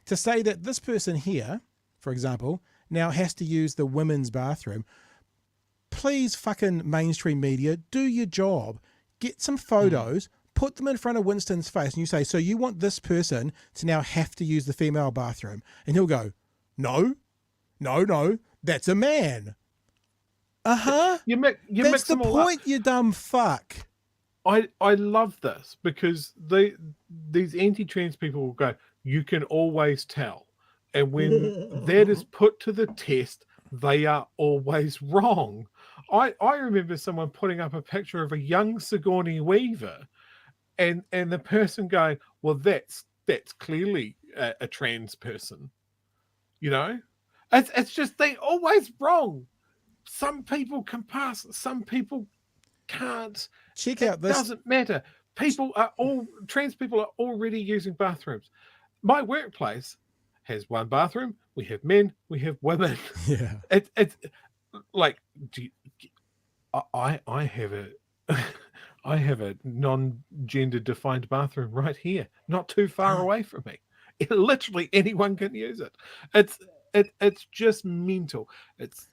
To say that this person here, for example, now has to use the women's bathroom, please fucking mainstream media, do your job. Get some photos, put them in front of Winston's face, and you say, so you want this person to now have to use the female bathroom? And he'll go, no, that's a man. Uh-huh. That's the point, you dumb fuck. I love this because these anti-trans people will go, you can always tell. And when that is put to the test, they are always wrong. I remember someone putting up a picture of a young Sigourney Weaver and the person going, well, that's clearly a trans person. You know? It's just, they're always wrong. Some people can pass, some people can't. Check out this. It doesn't matter. Trans people are already using bathrooms. My workplace has one bathroom. We have men, we have women. Yeah. It's like, I have a non-gender defined bathroom right here, not too far away from me. Literally anyone can use it. It's just mental. It's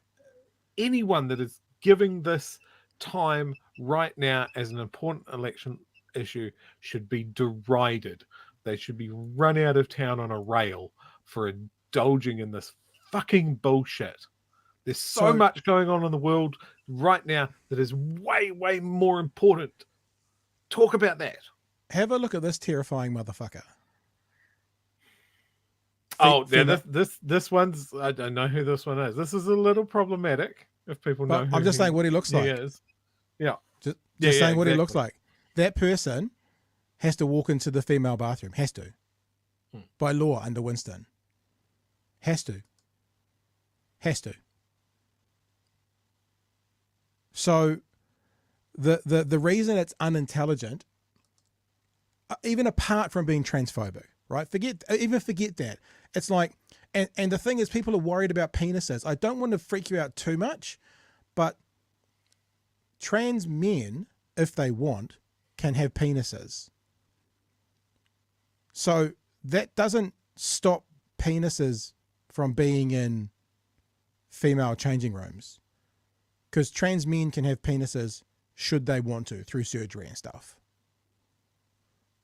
anyone that is giving this time right now as an important election issue should be derided. They should be run out of town on a rail for indulging in this fucking bullshit. There's so much going on in the world right now that is way, way more important. Talk about that. Have a look at this terrifying motherfucker. Oh, yeah, this one's, I don't know who this one is. This is a little problematic if people know who I'm just saying what he looks like. He is. Yeah. Just saying what he looks like. That person has to walk into the female bathroom. Has to. By law under Winston. Has to. So the reason it's unintelligent, even apart from being transphobic, right? Forget that. It's like, and the thing is, people are worried about penises. I don't want to freak you out too much, but trans men, if they want, can have penises. So that doesn't stop penises from being in female changing rooms. Because trans men can have penises should they want to through surgery and stuff.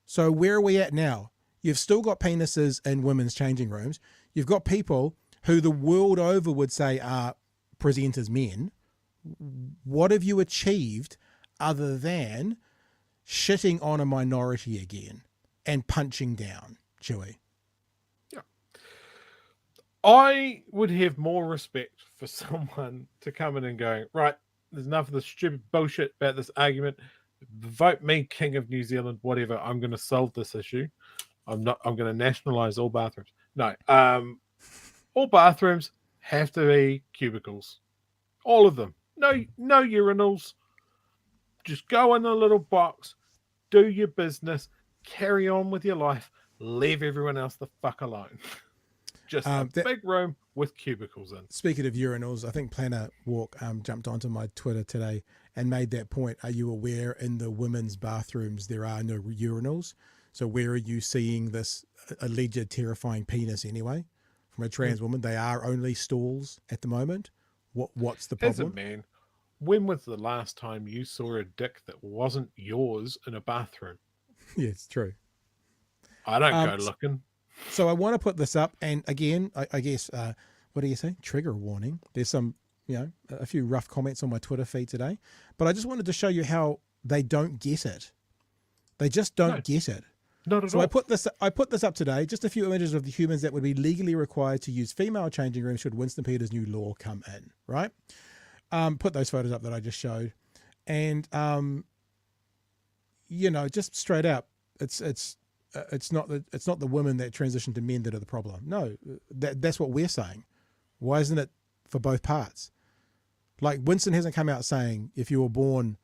So where are we at now? You've still got penises in women's changing rooms. You've got people who the world over would say are present as men. What have you achieved other than shitting on a minority again and punching down, Chewy? Yeah. I would have more respect for someone to come in and go, right, there's enough of this stupid bullshit about this argument. Vote me King of New Zealand, whatever. I'm going to solve this issue. I'm going to nationalize all bathrooms. No, all bathrooms have to be cubicles. All of them. No urinals. Just go in a little box, do your business, carry on with your life, leave everyone else the fuck alone. Just a big room with cubicles in. Speaking of urinals, I think Planner Walk jumped onto my Twitter today and made that point. Are you aware in the women's bathrooms there are no urinals? So where are you seeing this alleged terrifying penis anyway from a trans woman? They are only stalls at the moment. What's the problem? As a man, when was the last time you saw a dick that wasn't yours in a bathroom? Yeah, it's true. I don't go looking. So I want to put this up, and again, I guess, what do you say? Trigger warning. There's some, a few rough comments on my Twitter feed today, but I just wanted to show you how they don't get it. They just don't get it. Not at So all. I put this up today, just a few images of the humans that would be legally required to use female changing rooms should Winston Peters' new law come in, right? Put those photos up that I just showed. And, just straight up, it's not the women that transition to men that are the problem. No, that's what we're saying. Why isn't it for both parts? Like Winston hasn't come out saying if you were born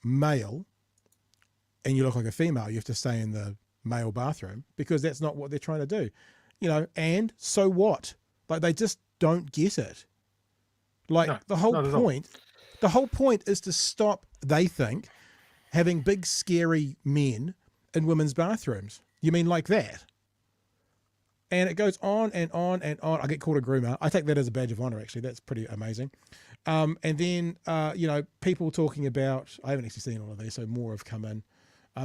male and you look like a female, you have to stay in the male bathroom, because that's not what they're trying to do. And so what? Like, they just don't get it. Like, the whole point is to stop, they think, having big scary men in women's bathrooms. You mean like that? And it goes on and on and on. I get called a groomer. I take that as a badge of honor, actually. That's pretty amazing. And then, people talking about, I haven't actually seen all of these, so more have come in.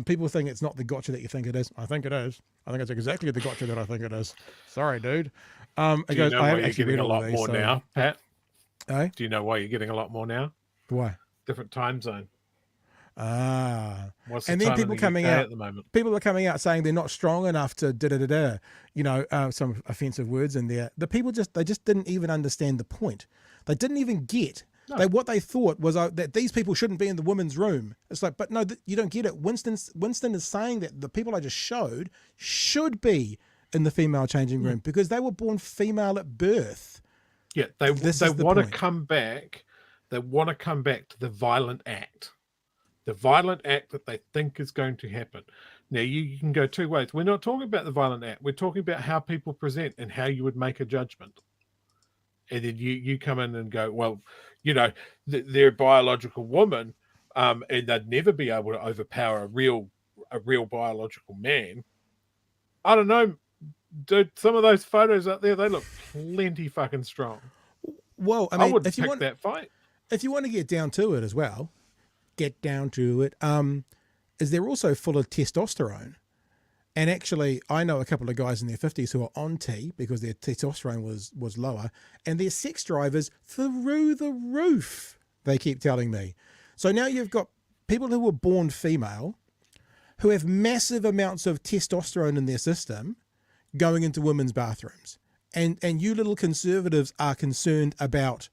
People think it's not the gotcha that you think it is. I think it is. I think it's exactly the gotcha that I think it is. Sorry, dude. Do you know why you're getting a lot more now, Pat? Eh? Do you know why you're getting a lot more now? Why? Different time zone. What's the and then time people in the coming UK out. at the moment? People are coming out saying they're not strong enough to some offensive words in there. The people just didn't even understand the point. They didn't even get. No. What they thought was that these people shouldn't be in the women's room. It's like, but no, you don't get it. Winston is saying that the people I just showed should be in the female changing room because they were born female at birth. Yeah, they want to come back. They want to come back to the violent act. The violent act that they think is going to happen. Now, you can go two ways. We're not talking about the violent act. We're talking about how people present and how you would make a judgment. And then you come in and go, well, they're a biological woman, and they'd never be able to overpower a real biological man. I don't know, dude. Some of those photos up there, they look plenty fucking strong. Well, I mean, I would if you pick want that fight. If you want to get down to it as well, is they're also full of testosterone. And actually, I know a couple of guys in their 50s who are on T because their testosterone was lower, and their sex drive is through the roof, they keep telling me. So now you've got people who were born female who have massive amounts of testosterone in their system going into women's bathrooms. And you little conservatives are concerned about,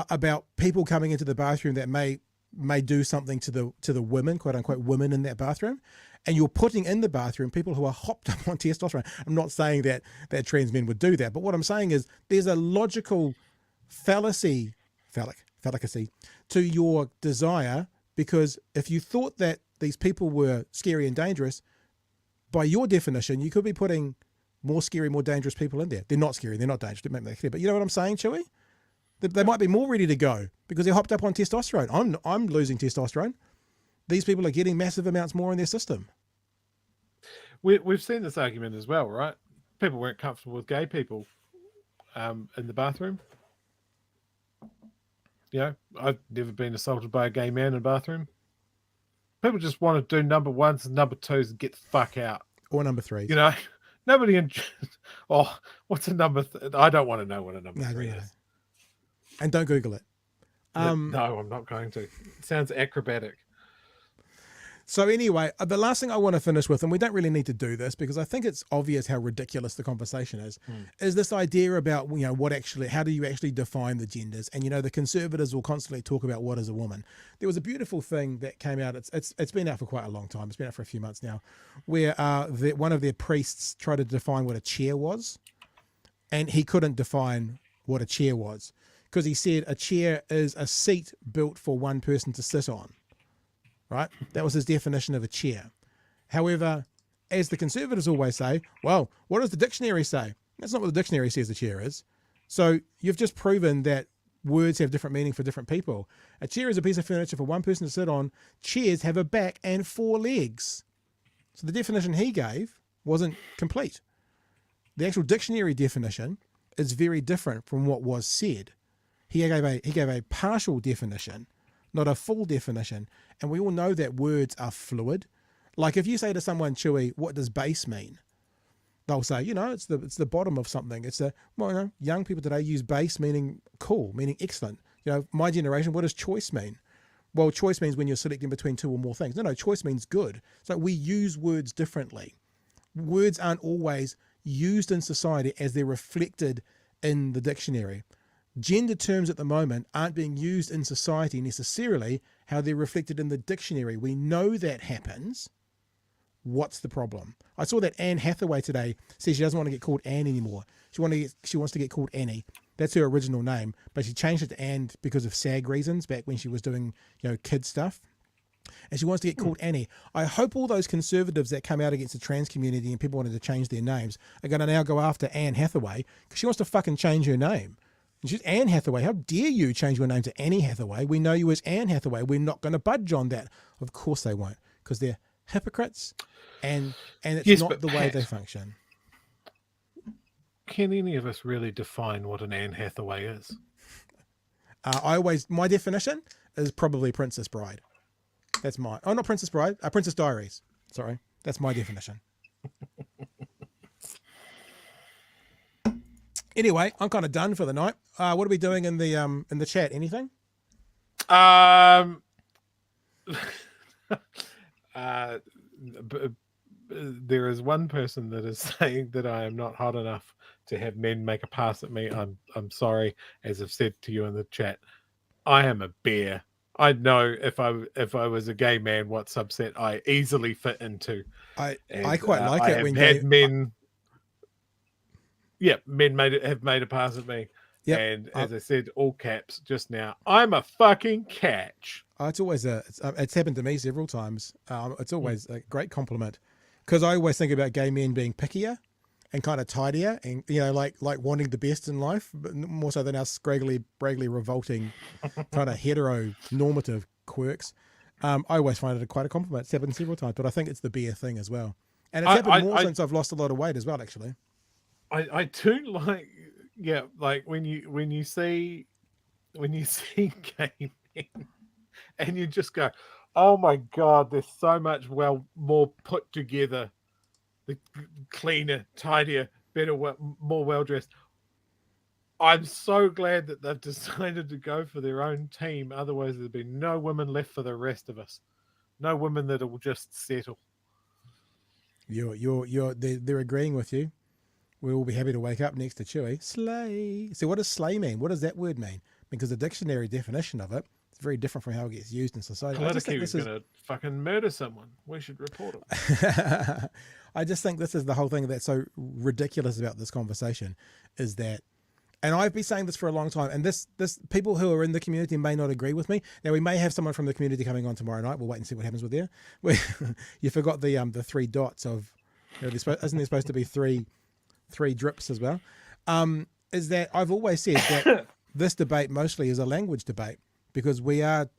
about people coming into the bathroom that may do something to the women, quote unquote, women in that bathroom. And you're putting in the bathroom people who are hopped up on testosterone. I'm not saying that trans men would do that, but what I'm saying is there's a logical fallacy to your desire, because if you thought that these people were scary and dangerous, by your definition, you could be putting more scary, more dangerous people in there. They're not scary, they're not dangerous, to make that clear. But you know what I'm saying, Chewy? They might be more ready to go because they're hopped up on testosterone. I'm losing testosterone. These people are getting massive amounts more in their system. We've seen this argument as well, right? People weren't comfortable with gay people in the bathroom. I've never been assaulted by a gay man in a bathroom. People just want to do number ones and number twos and get the fuck out. Or number threes. Nobody. What's a number? I don't want to know what a number three is. And don't Google it. No, I'm not going to. It sounds acrobatic. So anyway, the last thing I want to finish with, and we don't really need to do this because I think it's obvious how ridiculous the conversation is this idea about, how do you actually define the genders? And, the conservatives will constantly talk about what is a woman. There was a beautiful thing that came out. It's been out for quite a long time. It's been out for a few months now, where one of their priests tried to define what a chair was, and he couldn't define what a chair was because he said a chair is a seat built for one person to sit on. Right? That was his definition of a chair. However, as the conservatives always say, well, what does the dictionary say? That's not what the dictionary says a chair is. So you've just proven that words have different meaning for different people. A chair is a piece of furniture for one person to sit on. Chairs have a back and four legs. So the definition he gave wasn't complete. The actual dictionary definition is very different from what was said. He gave a partial definition, not a full definition. And we all know that words are fluid. Like if you say to someone, Chewy, what does base mean? They'll say, it's the bottom of something. Young people today use base meaning cool, meaning excellent. My generation, what does choice mean? well, choice means when you're selecting between two or more things. No, choice means good. So we use words differently. Words aren't always used in society as they're reflected in the dictionary. Gender terms at the moment aren't being used in society necessarily how they're reflected in the dictionary. We know that happens. What's the problem? I saw that Anne Hathaway today says she doesn't want to get called Anne anymore. She wants to get called Annie. That's her original name, but she changed it to Anne because of SAG reasons back when she was doing, kid stuff. And she wants to get called Annie. I hope all those conservatives that come out against the trans community and people wanted to change their names are going to now go after Anne Hathaway because she wants to fucking change her name. And she's Anne Hathaway. How dare you change your name to Annie Hathaway? We know you as Anne Hathaway. We're not going to budge on that. Of course they won't, because they're hypocrites and it's not the way they function. Can any of us really define what an Anne Hathaway is? My definition is probably Princess Bride. That's mine. Oh, not Princess Bride. Princess Diaries. Sorry, that's my definition. Anyway, I'm kind of done for the night. What are we doing in the chat? Anything? There is one person that is saying that I am not hot enough to have men make a pass at me. I'm sorry, as I've said to you in the chat. I am a bear. I know if I was a gay man, what subset I easily fit into. I quite like it when men. Yeah, men have made a pass at me. Yep. And as I said, all caps just now, I'm a fucking catch. It's always it's happened to me several times. It's always a great compliment, because I always think about gay men being pickier and kind of tidier, and like wanting the best in life, but more so than our scraggly, revolting kind of heteronormative quirks. I always find it quite a compliment. It's happened several times, but I think it's the beer thing as well, and it's happened more since I've lost a lot of weight as well, actually. I do like when you see gay men and you just go, oh my God, they're so much more put together, the cleaner, tidier, better, more well dressed. I'm so glad that they've decided to go for their own team. Otherwise, there'd be no women left for the rest of us. No women that will just settle. They're agreeing with you. We'll all be happy to wake up next to Chewy. Slay. So what does slay mean? What does that word mean? Because the dictionary definition of it is very different from how it gets used in society. I just think this is going to fucking murder someone. We should report him. I just think this is the whole thing that's so ridiculous about this conversation is that, and I've been saying this for a long time, and this people who are in the community may not agree with me. Now, we may have someone from the community coming on tomorrow night. We'll wait and see what happens with there. You forgot the three dots of, isn't there supposed to be three drips as well, is that I've always said that this debate mostly is a language debate, because we are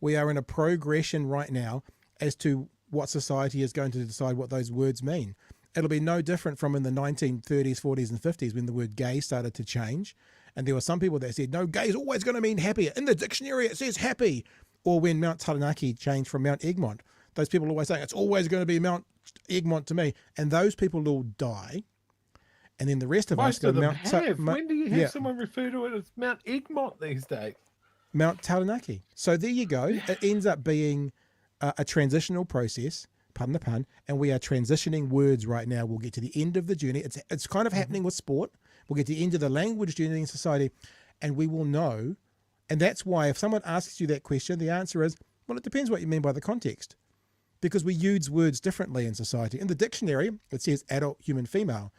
in a progression right now as to what society is going to decide what those words mean. It'll be no different from in the 1930s, 40s and 50s when the word gay started to change, and there were some people that said, no, gay is always going to mean happy. In the dictionary it says happy. Or when Mount Taranaki changed from Mount Egmont, those people always saying it's always going to be Mount Egmont to me, and those people all die. And then the rest of us go Mount. When do you have someone refer to it as Mount Egmont these days? Mount Taranaki. So there you go. It ends up being a transitional process, pardon the pun, and we are transitioning words right now. We'll get to the end of the journey. It's kind of happening with sport. We'll get to the end of the language journey in society, and we will know. And that's why if someone asks you that question, the answer is, well, it depends what you mean by the context, because we use words differently in society. In the dictionary, it says adult human female.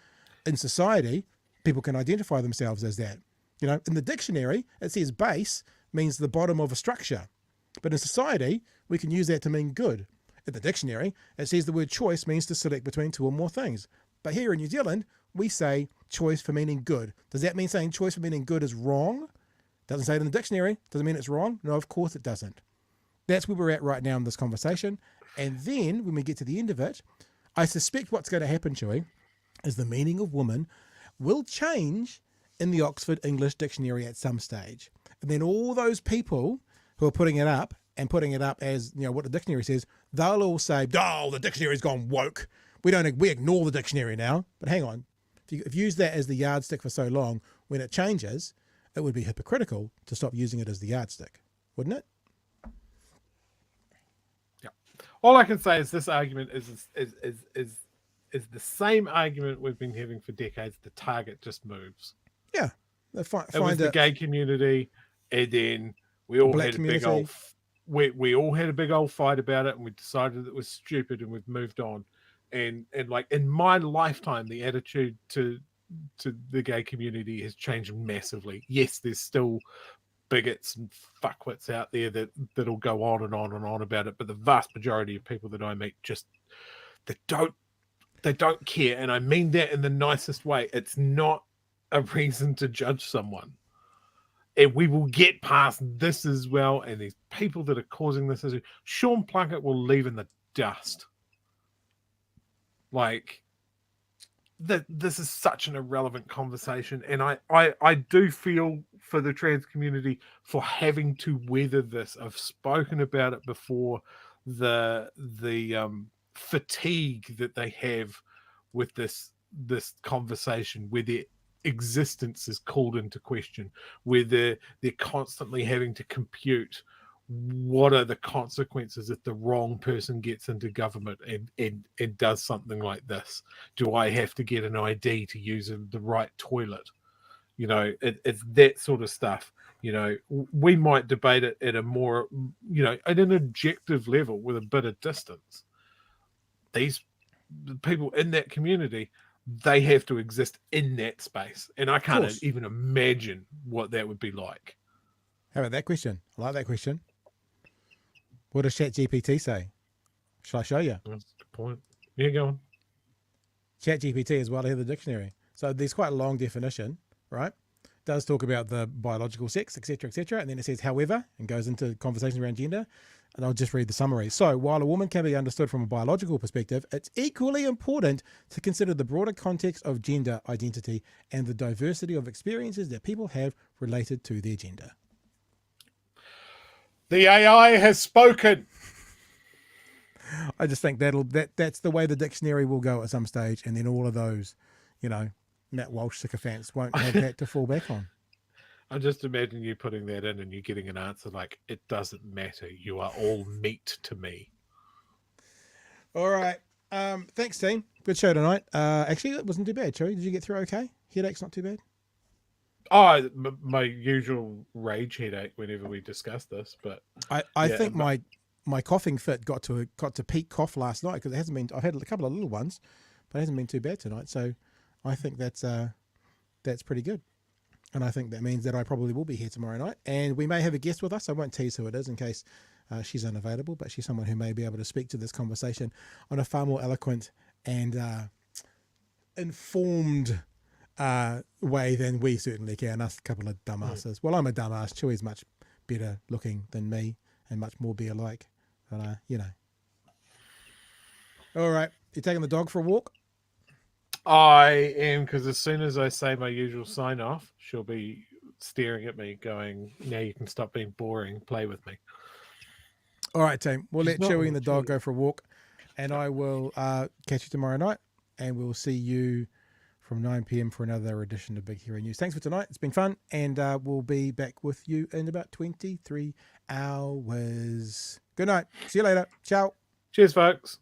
In society, people can identify themselves as that. In the dictionary, it says base means the bottom of a structure. But in society, we can use that to mean good. In the dictionary, it says the word choice means to select between two or more things. But here in New Zealand, we say choice for meaning good. Does that mean saying choice for meaning good is wrong? Doesn't say it in the dictionary. Doesn't mean it's wrong. No, of course it doesn't. That's where we're at right now in this conversation. And then when we get to the end of it, I suspect what's going to happen, Chewy, is the meaning of woman will change in the Oxford English Dictionary at some stage. And then all those people who are putting it up as, what the dictionary says, they'll all say, oh, the dictionary's gone woke. We ignore the dictionary now. But hang on. If you use that as the yardstick for so long, when it changes, it would be hypocritical to stop using it as the yardstick, wouldn't it? All I can say is this argument is the same argument we've been having for decades. The target just moves. Yeah, it was the gay community, and then we all had a big old. We all had a big old fight about it, and we decided it was stupid, and we've moved on. And like in my lifetime, the attitude to the gay community has changed massively. Yes, there's still bigots and fuckwits out there that'll go on and on and on about it, but the vast majority of people that I meet they don't care, and I mean that in the nicest way. It's not a reason to judge someone. And we will get past this as well, and these people that are causing this issue, Sean Plunkett will leave in the dust. Like, this is such an irrelevant conversation, and I do feel for the trans community for having to weather this. I've spoken about it before, the fatigue that they have with this conversation, where their existence is called into question, where they're constantly having to compute what are the consequences if the wrong person gets into government and does something like this. Do I have to get an ID to use the right toilet? You know, it's that sort of stuff. You know, we might debate it at a more, you know, at an objective level with a bit of distance. These people in that community, they have to exist in that space. And I can't even imagine what that would be like. How about that question? I like that question. What does ChatGPT say? Shall I show you? That's a good point. Yeah, go on. ChatGPT is well ahead of the dictionary. So there's quite a long definition, right? It does talk about the biological sex, etc., etc. And then it says, however, and goes into conversations around gender. And I'll just read the summary. So while a woman can be understood from a biological perspective, it's equally important to consider the broader context of gender identity and the diversity of experiences that people have related to their gender. The AI has spoken. I just think that's the way the dictionary will go at some stage, and then all of those, you know, Matt Walsh sycophants won't have that to fall back on. I just imagine you putting that in and you getting an answer like, it doesn't matter. You are all meat to me. All right. Thanks, team. Good show tonight. Actually, it wasn't too bad, Chewy. Did you get through okay? Headache's not too bad? Oh, my usual rage headache whenever we discuss this, but I think my coughing fit got to peak cough last night, because it hasn't been. I've had a couple of little ones, but it hasn't been too bad tonight. So I think that's pretty good, and I think that means that I probably will be here tomorrow night, and we may have a guest with us. I won't tease who it is in case she's unavailable, but she's someone who may be able to speak to this conversation on a far more eloquent and informed way than we certainly can, us a couple of dumbasses. Well, I'm a dumbass. Chewy's much better looking than me and much more beer-like, but you know. All right, you taking the dog for a walk? I am, because as soon as I say my usual sign off, she'll be staring at me going, now you can stop being boring, play with me. All right, team, we'll let Chewy and the dog go for a walk, and I will catch you tomorrow night, and we'll see you from 9 p.m. for another edition of Big Hero News. Thanks for tonight. It's been fun, and we'll be back with you in about 23 hours. Good night. See you later. Ciao. Cheers, folks.